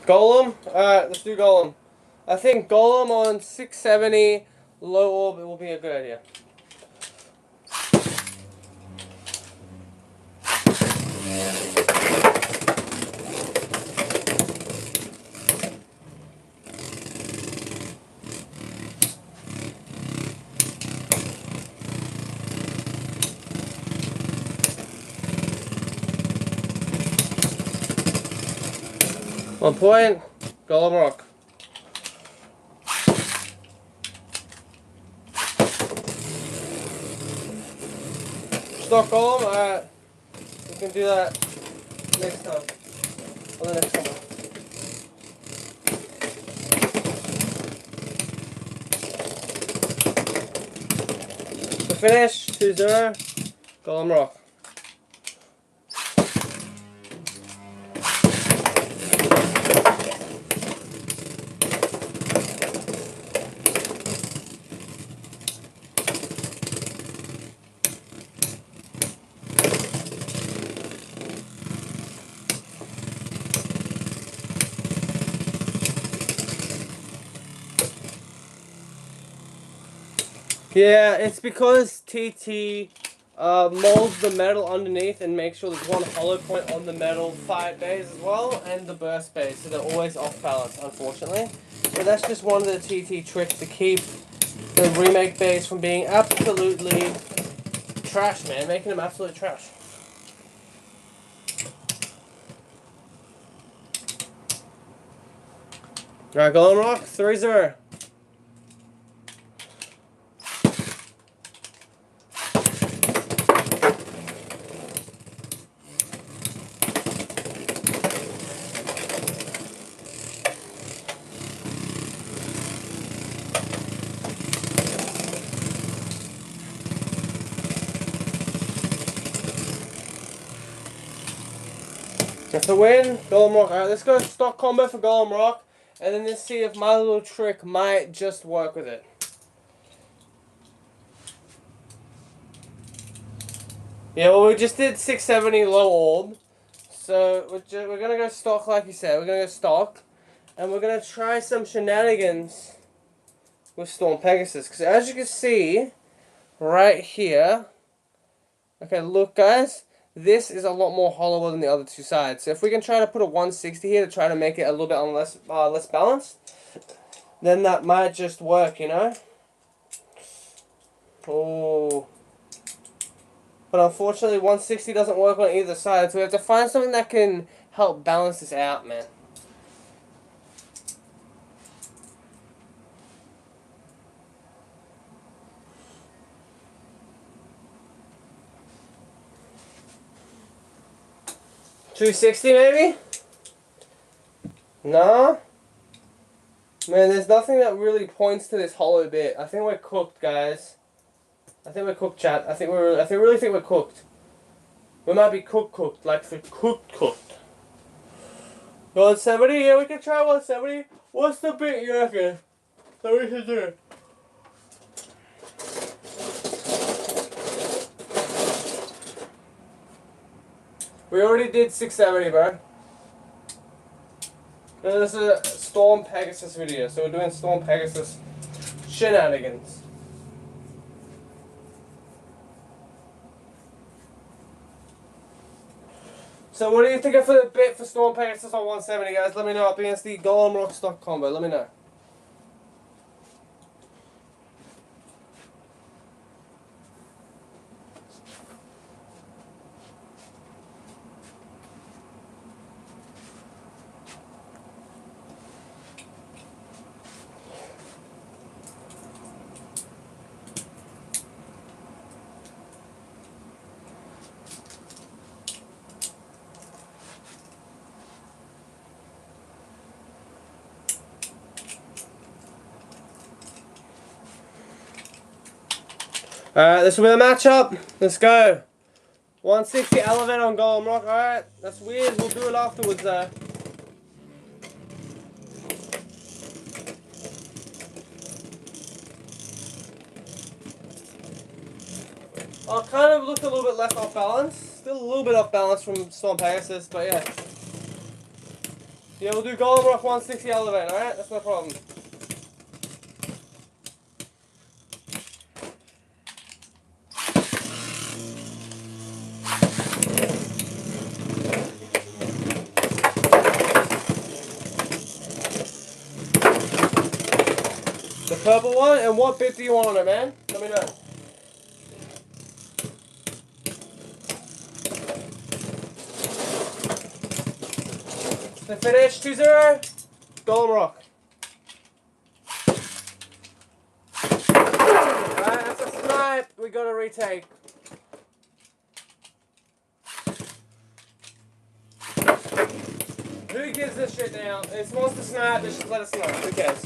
Golem? Alright, let's do Golem. I think Golem on 670 low orb will be a good idea. One point, Golem Rock. Stock Golem, alright. We can do that next time. On the next one. To finish, 2-0, Golem Rock. Yeah, it's because TT molds the metal underneath and makes sure there's one hollow point on the metal fight base as well, and the burst base, so they're always off balance, unfortunately. But that's just one of the TT tricks to keep the remake base from being absolutely trash, man, making them absolute trash. Alright, Golem Rock, 3-0. That's a win, Golem Rock. Alright, let's go stock combo for Golem Rock, and then let's see if my little trick might just work with it. Yeah, well, we just did 670 low orb, so we're gonna go stock like you said. We're gonna go stock, and we're gonna try some shenanigans with Storm Pegasus, because as you can see, right here, okay, look guys, this is a lot more hollower than the other two sides. So if we can try to put a 160 here to try to make it a little bit less balanced, then that might just work, you know? Oh. But unfortunately 160 doesn't work on either side, so we have to find something that can help balance this out, man. $260 maybe? No? Man, there's nothing that really points to this hollow bit. I think we're cooked, guys. I think we're cooked, chat. I really think we're cooked. We might be cooked, like for cooked. 170? Yeah, we can try 170. What's the bit you reckon that we should do? We already did 670, bro. This is a Storm Pegasus video, so we're doing Storm Pegasus shenanigans. So what are you thinking for the bit for Storm Pegasus on 170, guys? Let me know up against the Golem Rock stock combo. Let me know. Alright, this will be the matchup. Let's go. 160 elevate on Golem Rock. Alright, that's weird. We'll do it afterwards though. I'll kind of look a little bit less off balance. Still a little bit off balance from Storm Pegasus, but yeah. Yeah, we'll do Golden Rock 160 elevate, alright? That's no problem. The purple one, and what bit do you want on it, man? Let me know. The finish, 2-0. Golden Rock. Alright, that's a snipe. We got to retake. Who gives this shit now? It wants to snipe, just let it snipe. Who cares?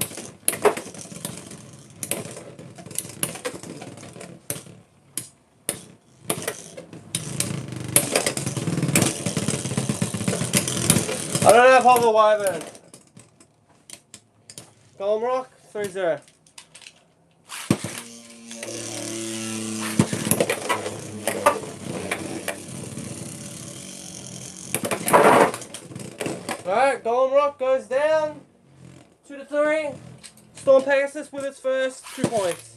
I don't have Hover Wyvern. Golden Rock, 3-0. Alright, Golden Rock goes down. 2-3. Storm Pegasus with its first 2 points.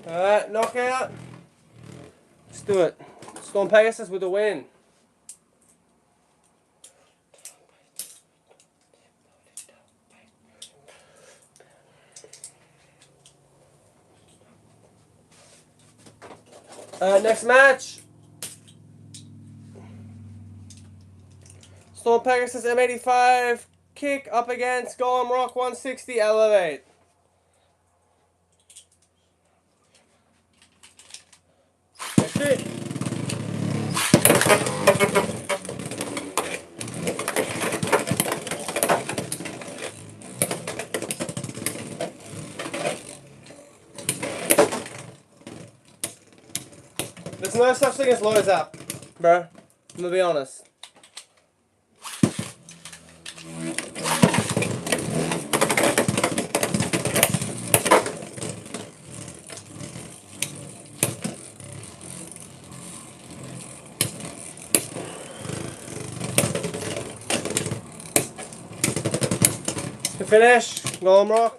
Alright, knockout. Let's do it. Storm Pegasus with the win. Next match. Storm Pegasus M85 kick up against Golden Rock 160 elevate. That's it. There's no such thing as lows up, bro. I'm gonna be honest. To finish, Golden Rock.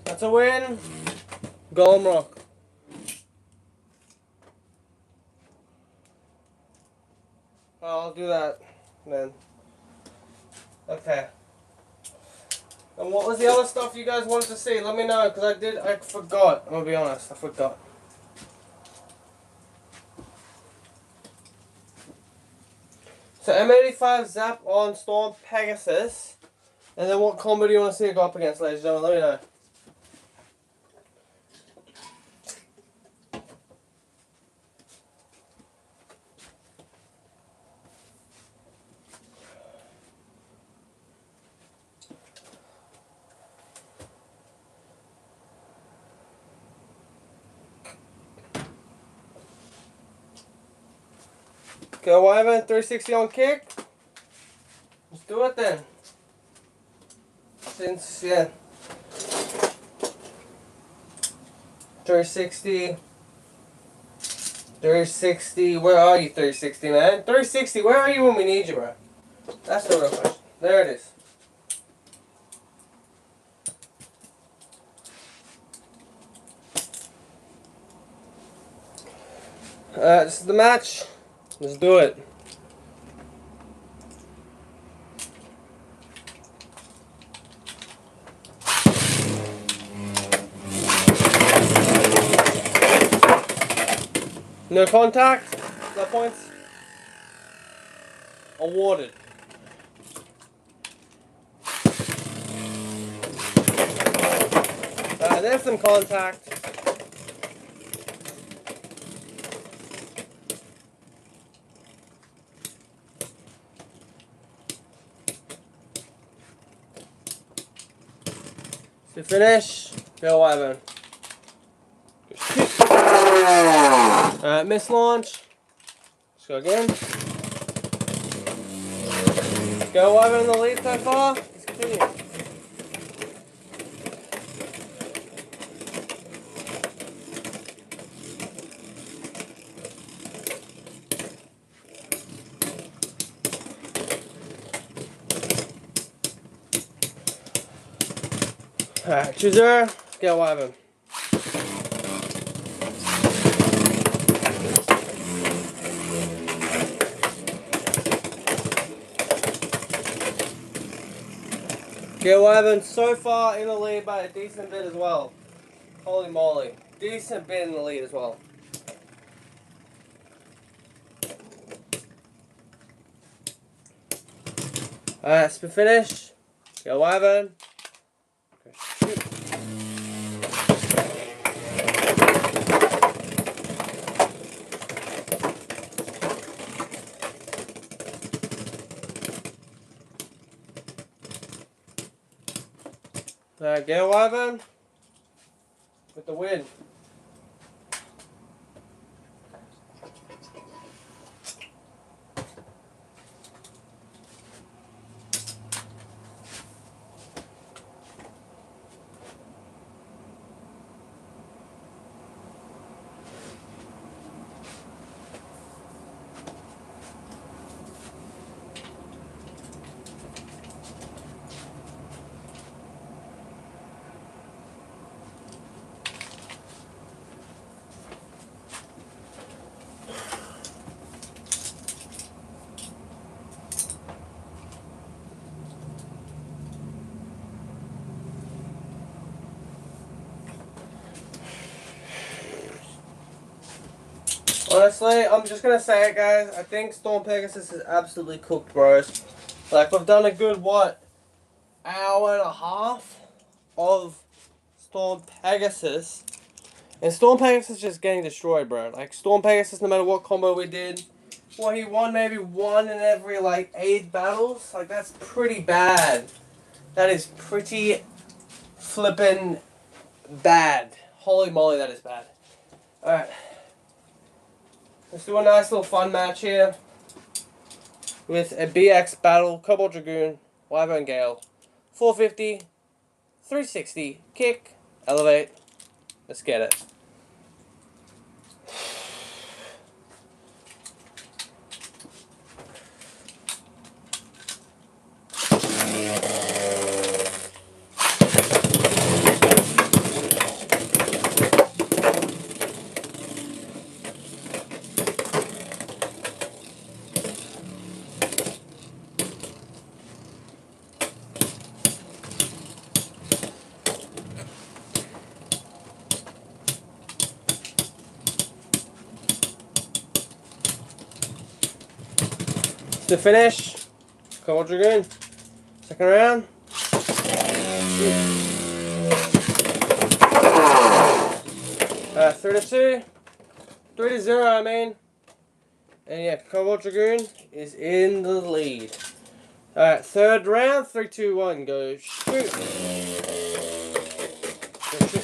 That's a win. Golden Rock. I'll do that then. Okay. And what was the other stuff you guys wanted to see? Let me know, because I forgot. I'm gonna be honest, I forgot. So M85 Zap on Storm Pegasus. And then what combo do you want to see it go up against, ladies and gentlemen? Let me know. Go Wyvern 360 on kick. Let's do it then. Since, yeah. 360. 360. Where are you, 360, man? 360, where are you when we need you, bro? That's the real question. There it is. This is the match. Let's do it. No contact. No points. Awarded. There's some contact. To finish, go Ivan. Alright, miss launch. Let's go again. Go Ivan in the lead so far. Let's continue. Alright, 2-0. Go Ivan. Gil Ivan so far in the lead by a decent bit as well. Holy moly. Decent bit in the lead as well. Alright, spin finish. Gil Ivan. Alright, Gil Ivan with the win. Honestly, I'm just gonna say it, guys. I think Storm Pegasus is absolutely cooked, bros. Like, we've done a good, what, hour and a half of Storm Pegasus. And Storm Pegasus is just getting destroyed, bro. Like, Storm Pegasus, no matter what combo we did, well, he won maybe 1 in every, like, 8 battles. Like, that's pretty bad. That is pretty flippin' bad. Holy moly, that is bad. Alright. Let's do a nice little fun match here with a BX battle, Cobalt Dragoon, Wyvern Gale, 450, 360, kick, elevate. Let's get it. To finish, Cobalt Dragoon, second round. 3-2, 3-0, I mean. And yeah, Cobalt Dragoon is in the lead. Alright, third round, 3, 2, 1, go shoot. Go shoot.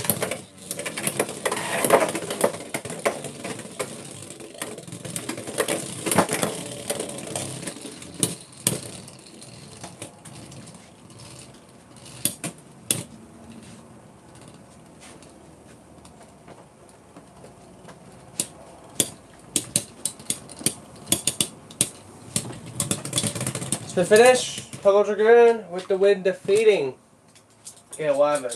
To finish, Cobalt Dragoon with the win, defeating Gale Wyvern.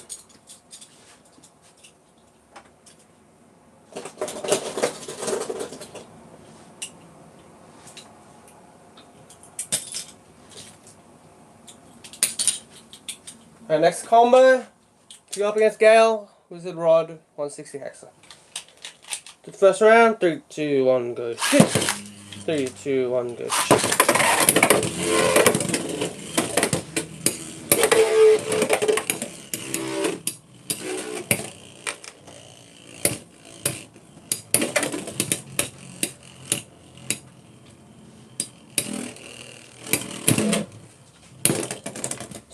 Our next combo, to go up against Gale, Wizard Rod, 160 Hexa. To the first round, 3, 2, 1, go shoot. 3, 2, 1, go shoot.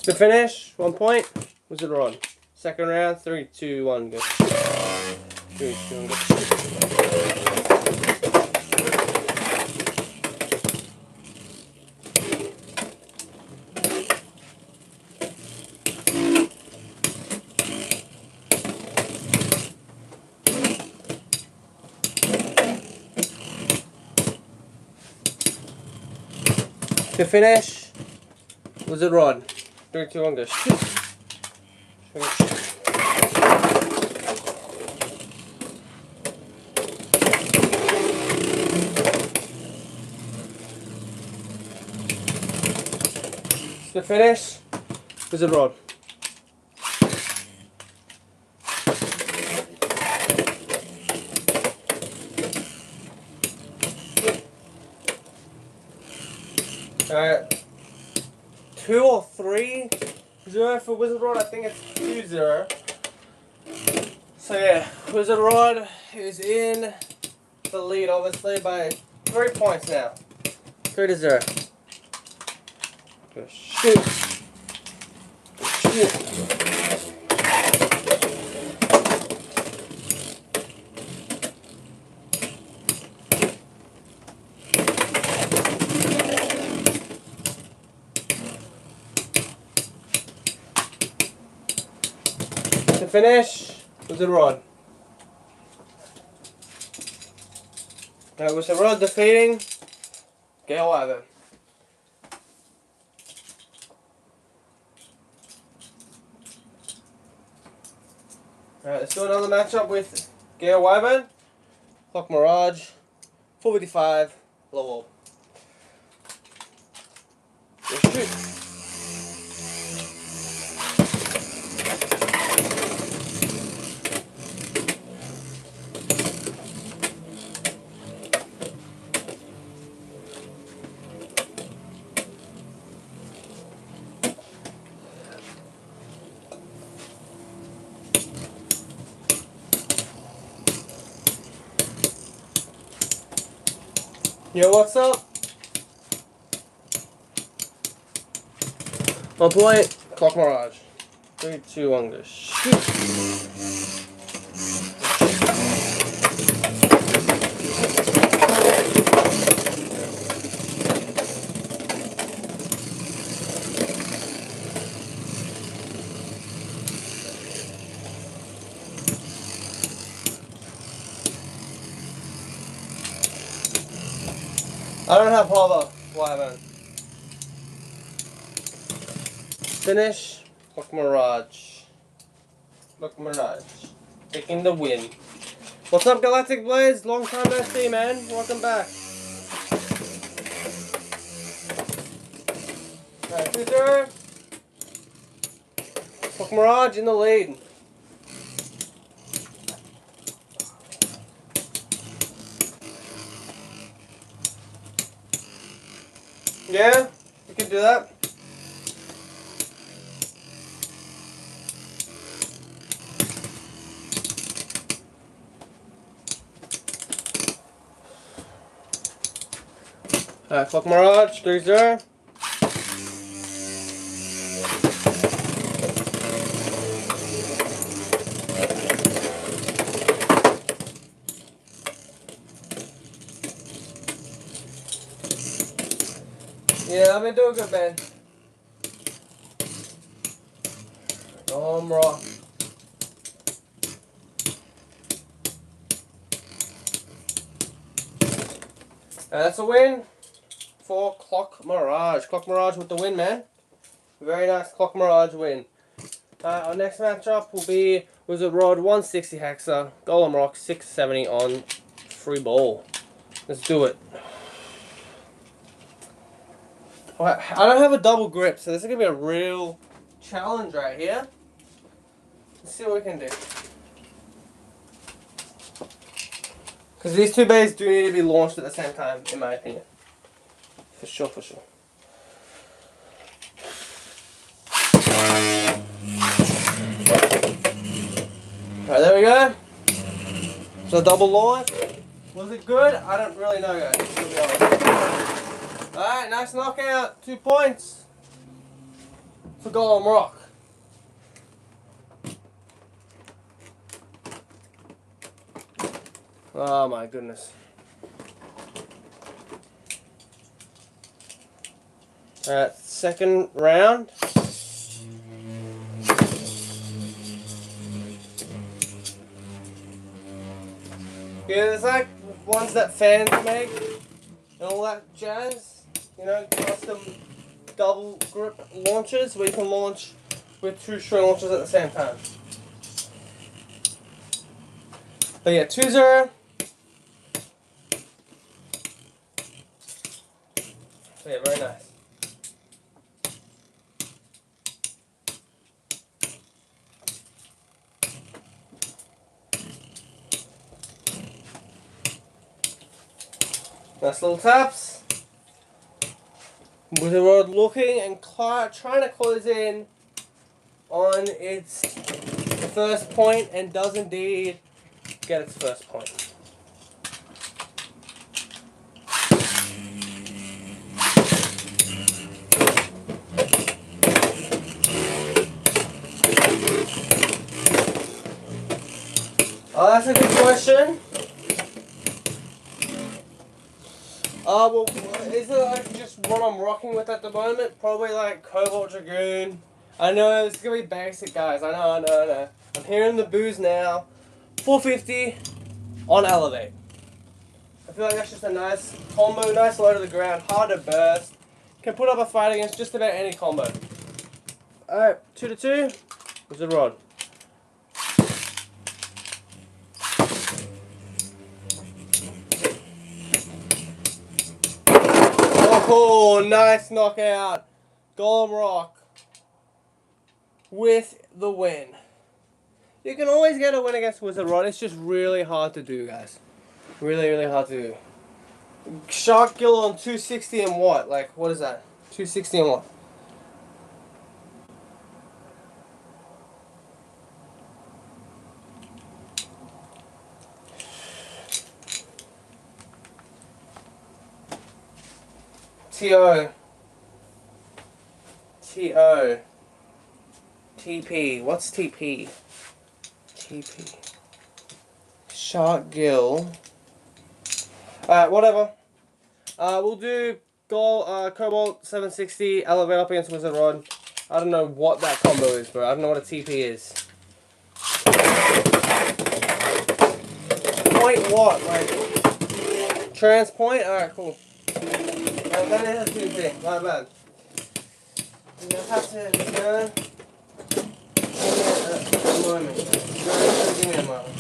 To finish, 1 point, Wizard Rod. Second round. 3, 2, 1, go. 3, 2, 1, go. To finish, was it Rod? 3, 2, 1, go. Shoot. To finish, was it Rod? Alright, 2 or 3 0 for Wizard Rod. I think it's 2-0. So yeah, Wizard Rod is in the lead, obviously, by 3 points now. 3-0. Go shoot. Go shoot. To finish, Wizard Rod. Now Wizard Rod defeating Gale Wyvern. Alright, let's do another matchup with Gale Wyvern. Clock Mirage. 455. Low wall. Go shoot. Yo, what's up? 1 point, Clock Mirage. 3, 2, 1, go shoot. I don't have hover, Wyvern. Finish, Clock Mirage. Clock Mirage. Taking the win. What's up, Galactic Blades? Long time no see, man. Welcome back. Alright, 2-0. Clock Mirage in the lead. Yeah, we can do that. Alright, Clock Mirage, 3-0. Yeah, I've been doing good, man. Rock. That's a win for Clock Mirage. Clock Mirage with the win, man. Very nice Clock Mirage win. Our next matchup will be Wizard Rod 160 Hexa, Golem Rock 670 on free ball. Let's do it. I don't have a double grip, so this is going to be a real challenge right here. Let's see what we can do. Because these two bays do need to be launched at the same time, in my opinion. For sure, for sure. Alright, there we go. So double launch. Was it good? I don't really know, guys. Alright, nice knockout. 2 points for Golem Rock. Oh my goodness. Alright, second round. Yeah, there's like ones that fans make and all that jazz. You know, custom double grip launchers where you can launch with 2 string launchers at the same time. But yeah, 2-0. So yeah, very nice. Nice little taps. With the rod looking and trying to close in on its first point, and does indeed get its first point. Oh, that's a good question. Well, is it like just what I'm rocking with at the moment? Probably like Cobalt Dragoon. I know it's gonna be basic, guys. I know. I'm hearing the booze now. 450 on Elevate. I feel like that's just a nice combo, nice low to the ground, hard to burst. Can put up a fight against just about any combo. Alright, 2-2. Where's the rod? Oh, nice knockout. Golem Rock with the win. You can always get a win against Wizard Rod. It's just really hard to do, guys. Really, really hard to do. Shark Gill on 260 and what? Like, what is that? 260 and what? TO. TP. What's TP? TP. Shark Gill. Alright, whatever. We'll do Cobalt 760, Elevate up against Wizard Rod. I don't know what that combo is, bro. I don't know what a TP is. Point what? Like, trans point? Alright, cool. That is a TP. Not bad. You just have to, you know, give me a moment. Give me a moment.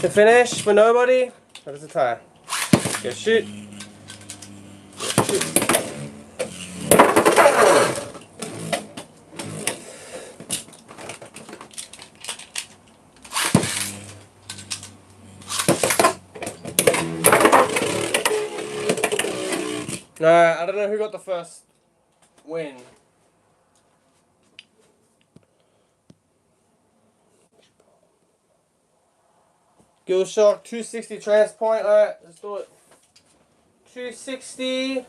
To finish for nobody, that is a tie. Go shoot. Go shoot. No, I don't know who got the first win. Gill Shark 260 Transpoint. Alright, let's do it. 260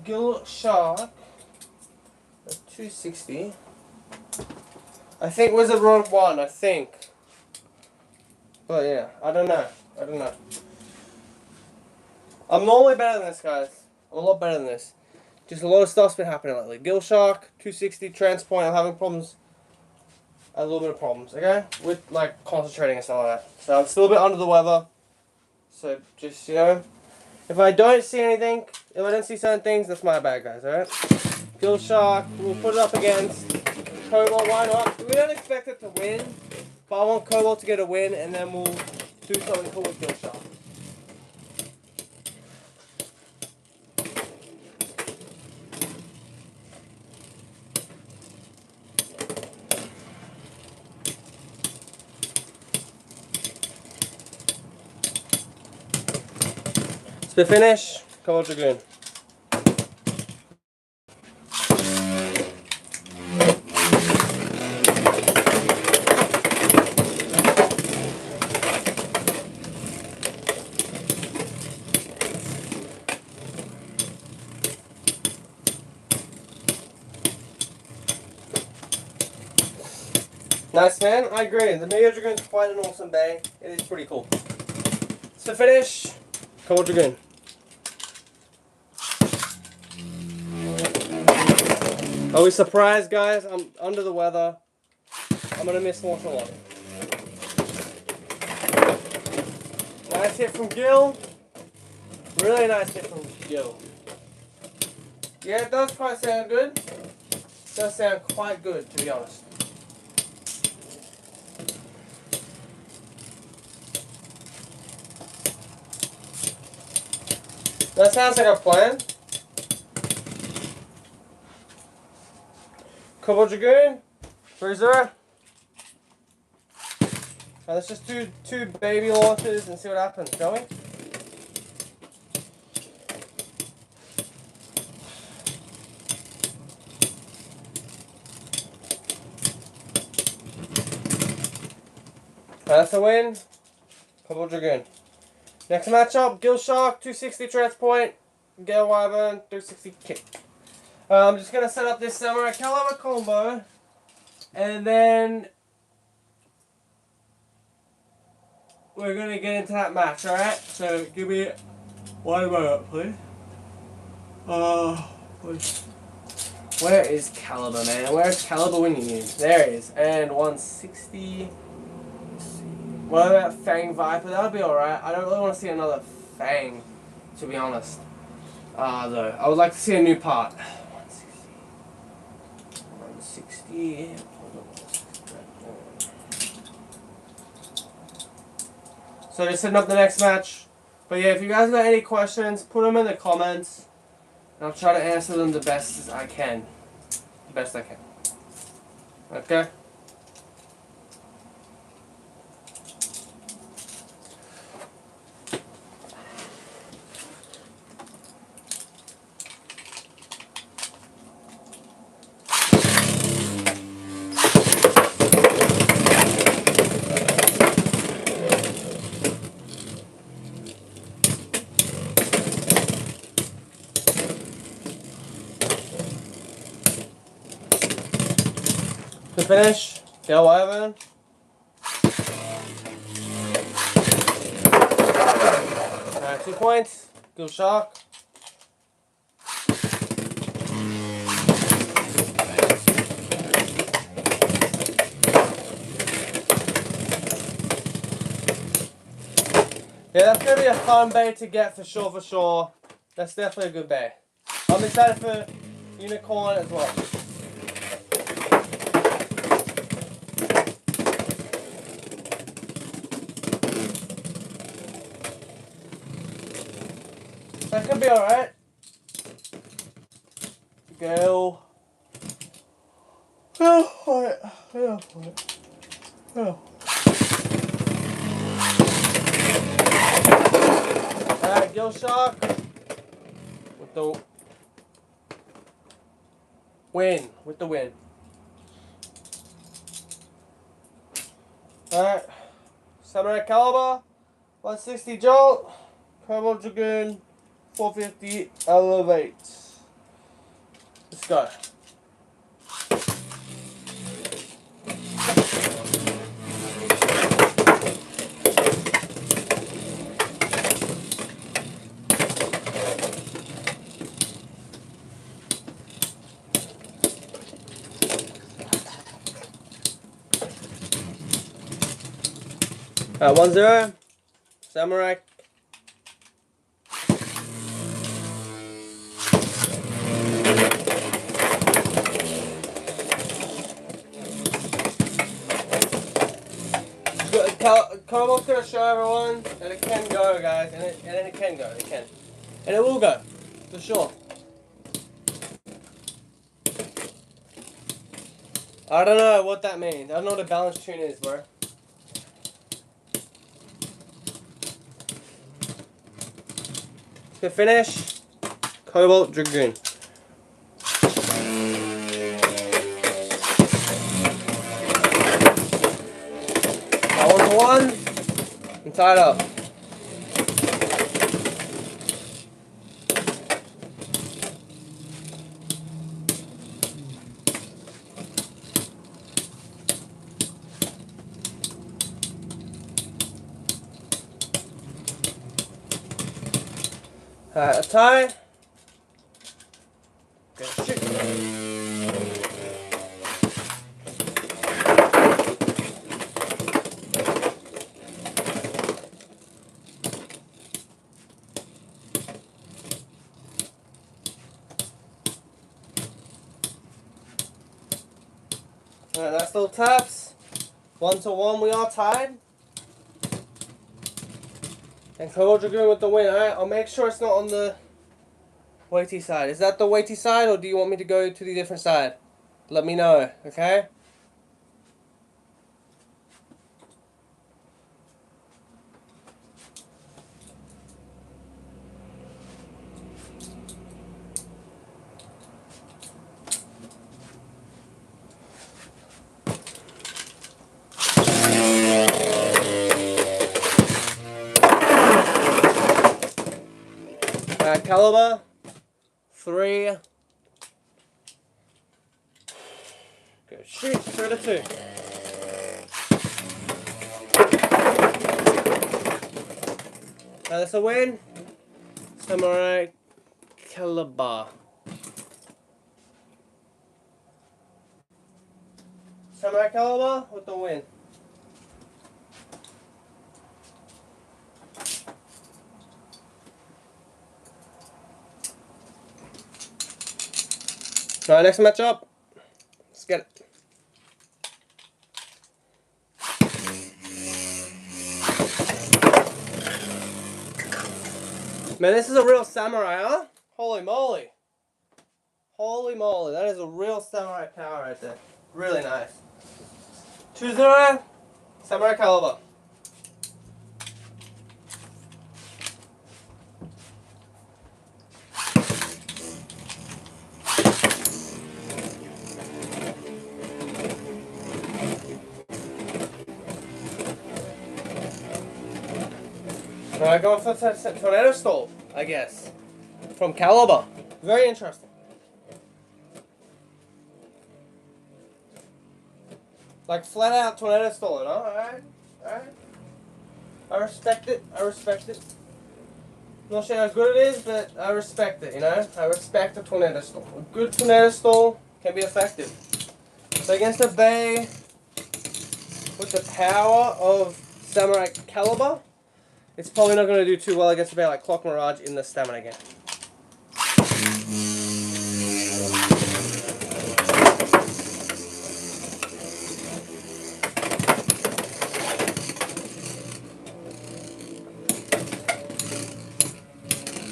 Gill Shark. 260. I think Wizard Rod won, I think. But yeah, I don't know. I'm normally better than this, guys. I'm a lot better than this. Just a lot of stuff's been happening lately. Gill Shark, 260, Transpoint, I'm having problems. A little bit of problems, okay? With, like, concentrating and stuff like that. So I'm still a bit under the weather. So, just, you know, if I don't see anything, if I don't see certain things, that's my bad, guys, alright? Gill Shark, we'll put it up against Cobalt, why not? We don't expect it to win, but I want Cobalt to get a win, and then we'll do something cool with Gill Shark. To finish, Cobalt Dragoon. Nice, man. I agree. The Mega Dragoon is quite an awesome bay. It is pretty cool. So finish, Cobalt Dragoon. Are we surprised, guys? I'm under the weather. I'm gonna miss Water a lot. Nice hit from Gil. Really nice hit from Gil. Yeah, it does quite sound good. It does sound quite good, to be honest. That sounds like a plan. Cobalt Dragoon, 3-0. Let's just do 2 baby launches and see what happens, shall we? That's a win. Cobalt Dragoon. Next matchup, Gil Shark, 260 Transport, Gale Wyvern, 260 Kick. I'm just going to set up this Samurai Caliber combo, and then we're going to get into that match, alright? So give me 1 moment, please. Where is Caliber, man? Where's Caliber when you need him? There he is. And 160. What about Fang Viper? That would be alright. I don't really want to see another Fang, to be honest. Though. I would like to see a new part. 160. So just setting up the next match. But yeah, if you guys got any questions, put them in the comments. And I'll try to answer them the best as I can. The best I can. Okay? To finish, Gale Wyvern. Alright, 2 points. Gil Shark. Yeah, that's going to be a fun bay to get for sure, for sure. That's definitely a good bay. I'm excited for Unicorn as well. That could be alright. Gale. Alright, Gil Shark with the win. Alright, Samurai Caliber, 160 Jolt, Cobalt Dragoon, 450 Elevate. Let's go. Alright, 1-0. Samurai. Cobalt's gonna show everyone that it can go, guys, and it can go, it can. And it will go, for sure. I don't know what that means. I don't know what a balance tune is, bro. To finish, Cobalt Dragoon. That one's one, and tied up. A tie. Go shoot. Alright, that's little taps. 1-1, we are tied. And Kobold Dragoon with the win. Alright, I'll make sure it's not on the weighty side. Is that the weighty side, or do you want me to go to the different side? Let me know, okay? Caliber 3. Go shoot, 3-2. That's a win. Samurai Caliber. Samurai Caliber with the win. Alright, next matchup. Let's get it. Man, this is a real samurai, huh? Holy moly. Holy moly, that is a real samurai power right there. Really nice. 2-0, Samurai Caliber. Alright, going for Tornado Stall, I guess. From Caliber. Very interesting. Like flat out Tornado Stall, huh? Alright. Alright. I respect it. I respect it. I'm not sure how good it is, but I respect it, you know? I respect the Tornado Stall. A good Tornado Stall can be effective. So against a Bay with the power of Samurai Caliber, it's probably not going to do too well against a Bay like Clock Mirage in the stamina game.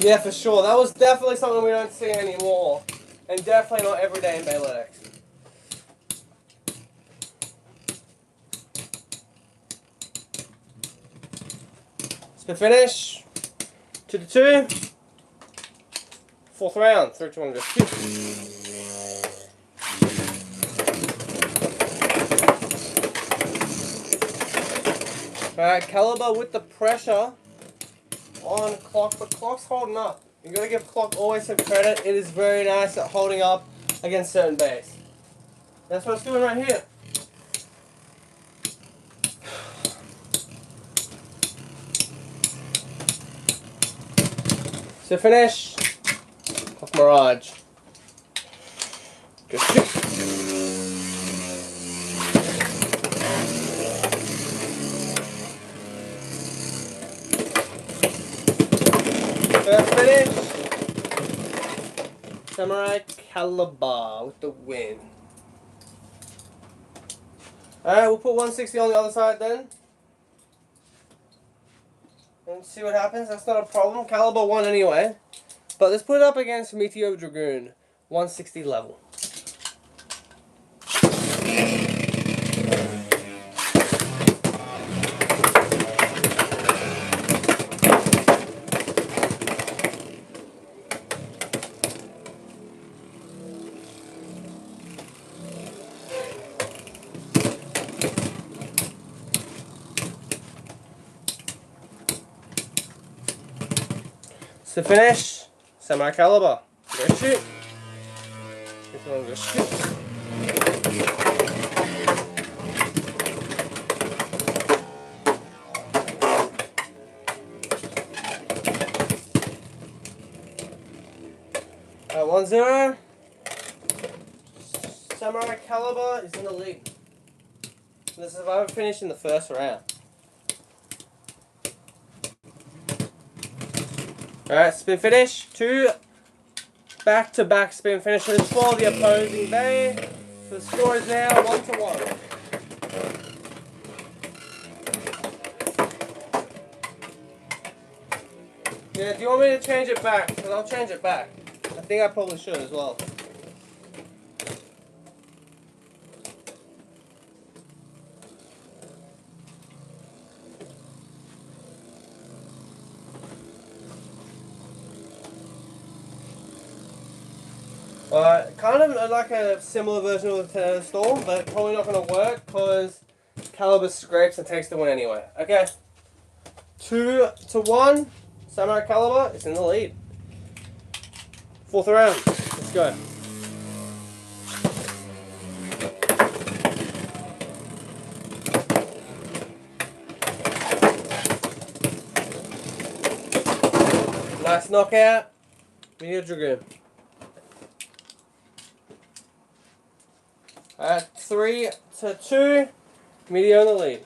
Yeah, for sure. That was definitely something we don't see anymore. And definitely not every day in Beyblade X. Spin finish. 2-2. Fourth round. 3-2-1. Just shoot. Alright, Caliber with the pressure on Clock, but Clock's holding up. You gotta give Clock always some credit. It is very nice at holding up against certain bays. That's what it's doing right here. So finish. Clock Mirage. Good shoot. First finish. Samurai Caliber with the win. Alright, we'll put 160 on the other side then. And see what happens. That's not a problem. Caliber won anyway. But let's put it up against Meteor Dragoon. 160 level. To finish, Samurai Caliber. Go shoot. Go shoot. 1-0. Samurai Caliber is in the lead. The survivor finished in the first round. Alright, spin finish. 2 back-to-back spin finishes for the opposing bay. The score is now 1-1. Yeah, do you want me to change it back? Because I'll change it back. I think I probably should as well. Kind of like a similar version of the Tornado Storm, but probably not going to work because Caliber scrapes and takes the win anyway. Okay, 2-1. Samurai Caliber is in the lead. 4th round. Let's go. Nice knockout. Meteor Dragoon. Alright, 3-2. Meteor in the lead.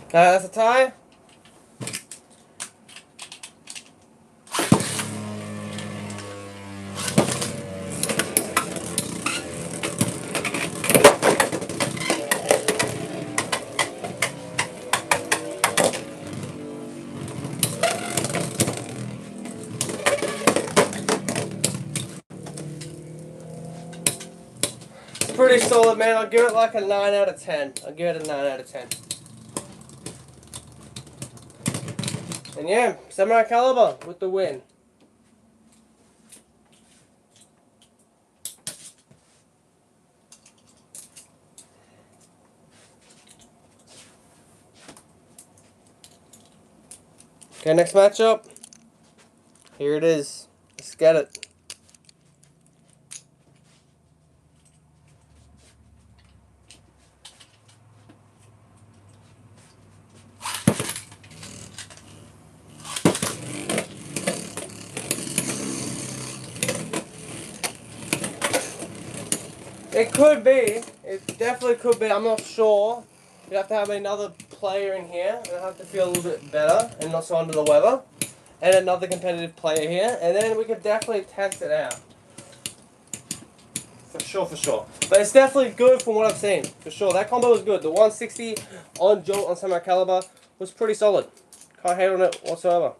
That's a tie. It's pretty solid, man. I'll give it like a 9 out of 10. I'll give it a 9 out of 10. And yeah, Samurai Caliber with the win. Okay, next matchup. Here it is. Let's get it. It could be. It definitely could be. I'm not sure. You have to have another player in here. And I have to feel a little bit better and not so under the weather. And another competitive player here. And then we could definitely test it out. For sure, for sure. But it's definitely good from what I've seen. For sure. That combo was good. The 160 on Jolt on Samurai Caliber was pretty solid. Can't hate on it whatsoever.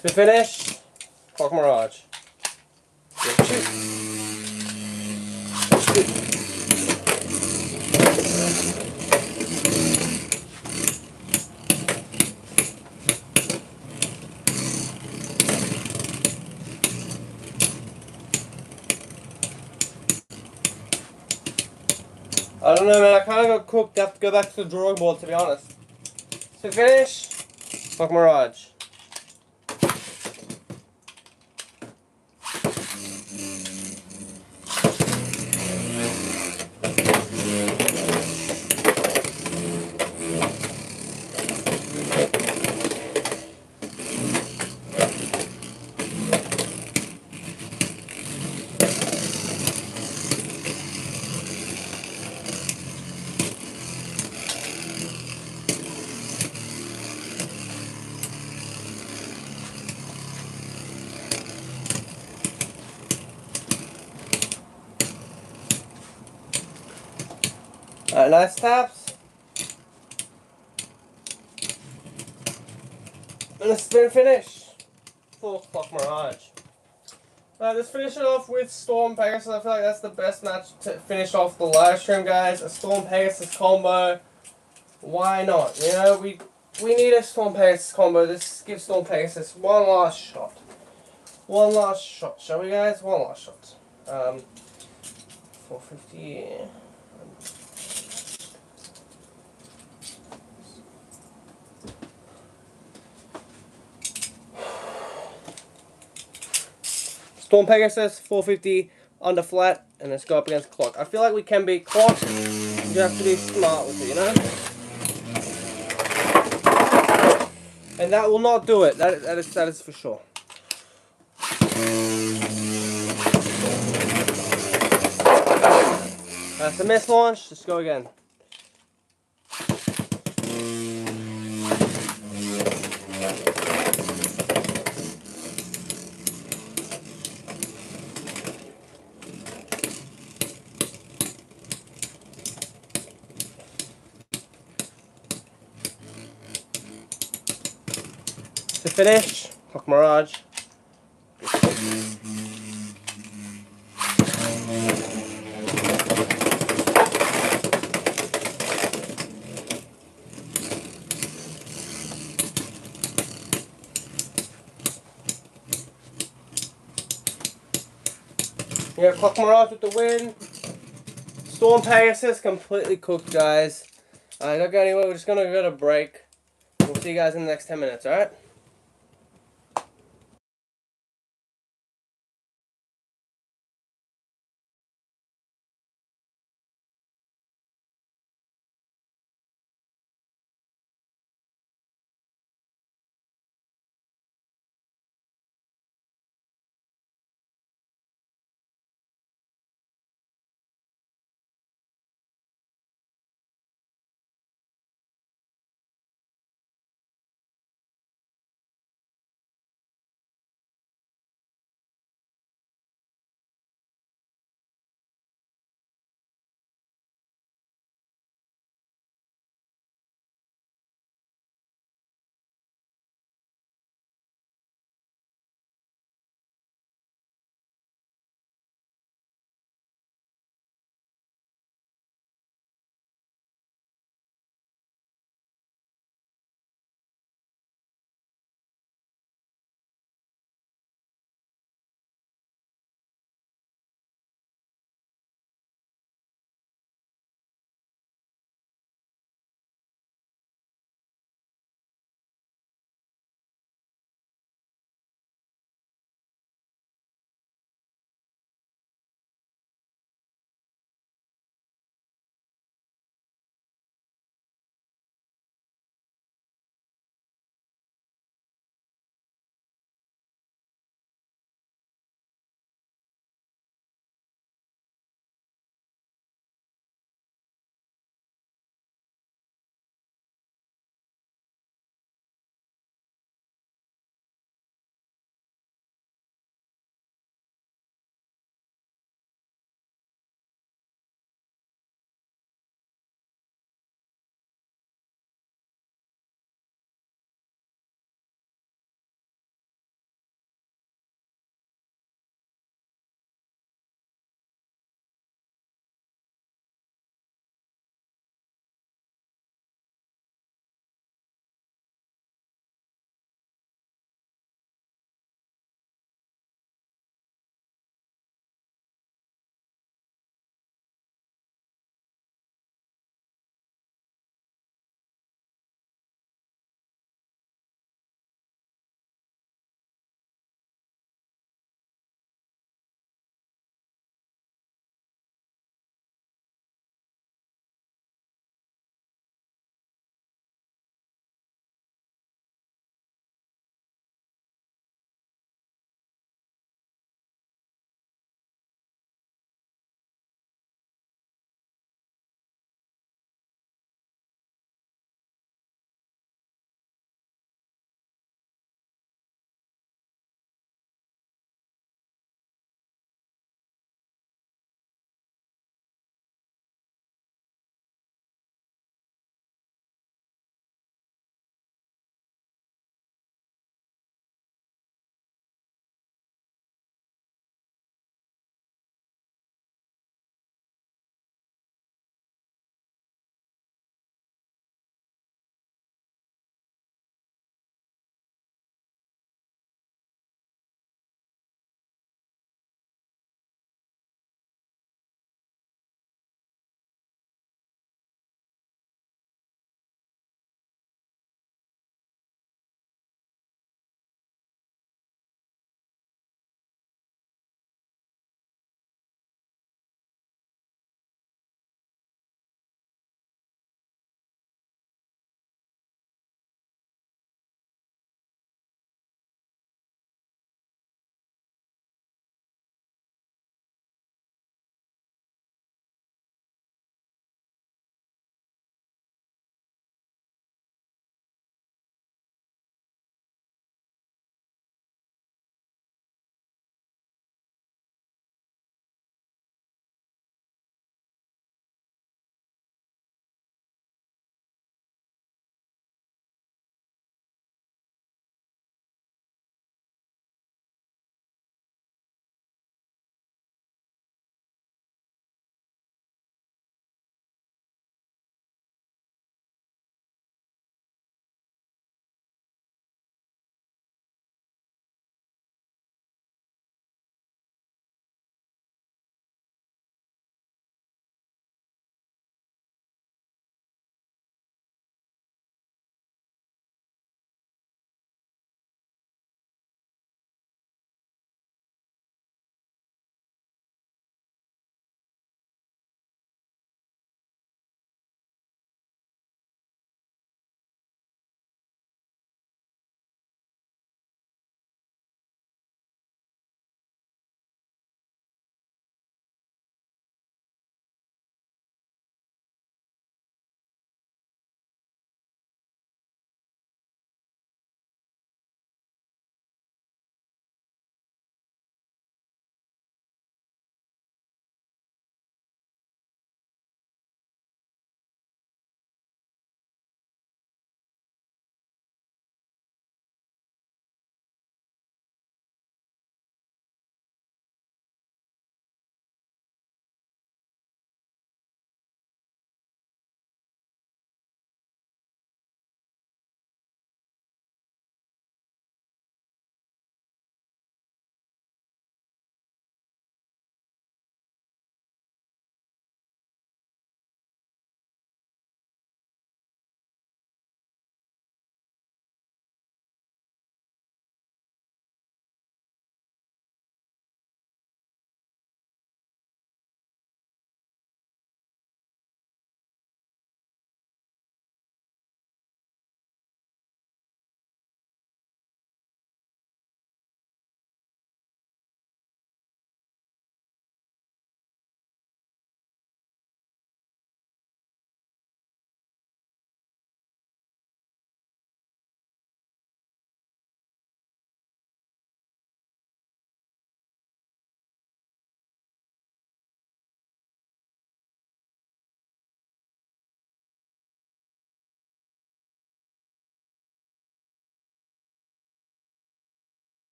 Spin finish, Clock Mirage. I don't know, man. I kind of got cooked. I have to go back to the drawing board, to be honest. Spin finish, Clock Mirage. Alright, nice taps. And a spin finish for Clock Mirage. Let's finish it off with Storm Pegasus. I feel like that's the best match to finish off the live stream, guys. A Storm Pegasus combo. Why not? You know, we need a Storm Pegasus combo. Let's give Storm Pegasus one last shot. One last shot, shall we, guys? One last shot. 450. Storm Pegasus, 450 under flat, and let's go up against Clock. I feel like we can beat Clock. You have to be smart with it, you know? And that will not do it. That is for sure. That's a miss launch. Let's go again. To finish, Clock Mirage. Yeah, Clock Mirage with the win. Storm Pegasus completely cooked, guys. Don't go anywhere. We're just gonna go to break. We'll see you guys in the next 10 minutes. All right.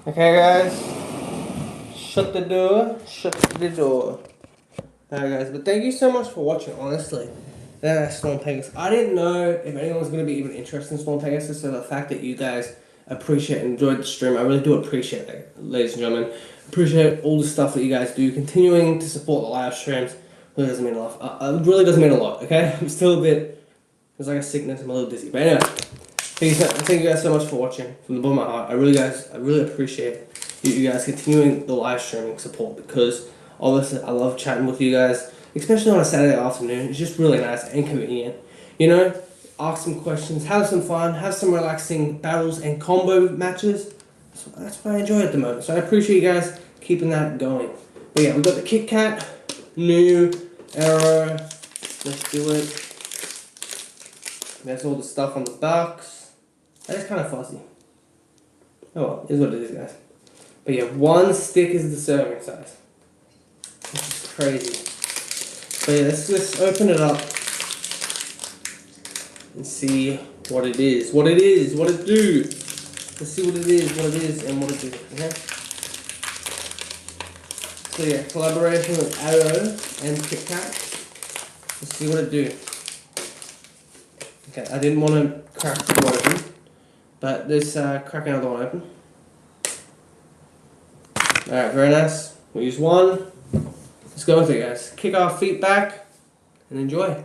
Okay, guys. Shut the door. Shut the door. Alright, guys. But thank you so much for watching, honestly. Storm Pegasus. I didn't know if anyone was going to be even interested in Storm Pegasus, so the fact that you guys appreciate and enjoyed the stream, I really do appreciate that, ladies and gentlemen. Appreciate all the stuff that you guys do, continuing to support the live streams. Really doesn't mean a lot. It really doesn't mean a lot, okay? I'm still a bit, there's like a sickness, I'm a little dizzy. But anyway, thank you guys so much for watching from the bottom of my heart. I really appreciate you guys continuing the live streaming support, because obviously I love chatting with you guys, especially on a Saturday afternoon. It's just really nice and convenient. You know, ask some questions, have some fun, have some relaxing battles and combo matches. So that's what I enjoy at the moment. So I appreciate you guys keeping that going. But yeah, we've got the Kit Kat, new, arrow, let's do it. There's all the stuff on the box. That is kind of fuzzy. Oh well, it is what it is, guys. But yeah, one stick is the serving size. This is crazy. But yeah, let's just open it up and see what it is. What it is, what it do. Let's see what it is, and what it do. Okay? So yeah, collaboration with Arrow and Kit Kat. Let's see what it do. Okay, I didn't want to crack one open, but let's crack another one open. Alright, very nice. We'll use one. Let's go with it, guys. Kick our feet back and enjoy.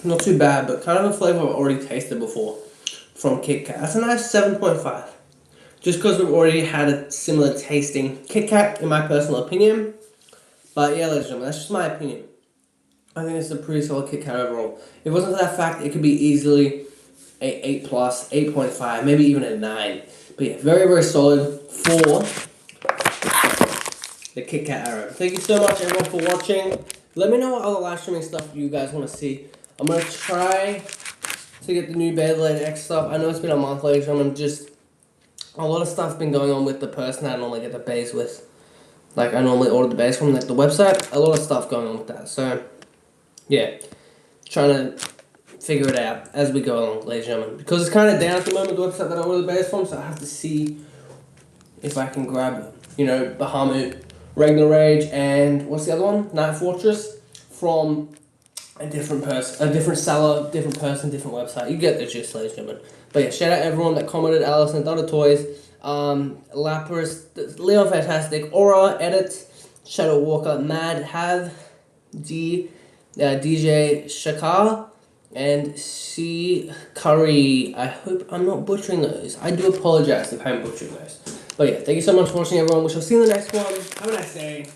Not too bad, but kind of a flavour I've already tasted before from Kit Kat. That's a nice 7.5. Just because we've already had a similar tasting Kit Kat, in my personal opinion. But yeah, ladies and gentlemen, that's just my opinion. I think it's a pretty solid Kit Kat overall. If it wasn't for that fact, it could be easily a 8 plus, 8.5, maybe even a 9. But yeah, very, very solid for the Kit Kat Arrow. Thank you so much, everyone, for watching. Let me know what other live streaming stuff you guys want to see. I'm going to try to get the new Beyblade X stuff. I know it's been a month later, and I'm just... A lot of stuff's been going on with the person I normally get the bays with. Like, I normally order the bays from like, the website. A lot of stuff going on with that. So, yeah. Trying to figure it out as we go along, ladies and gentlemen. Because it's kind of down at the moment, the website that I order the bays from, so I have to see if I can grab, you know, Bahamut, Ragnar Rage, and what's the other one? Night Fortress from... a different person, a different seller, different person, different website. You get the gist, ladies and gentlemen. But yeah, shout out everyone that commented, Allison, Donna Toys, Lapras, Leon Fantastic, Aura, Edit, Shadow Walker, Mad, Have, DJ Shakar, and C Curry. I hope I'm not butchering those. I do apologize if I'm butchering those. But yeah, thank you so much for watching, everyone. We shall see you in the next one. Have a nice day.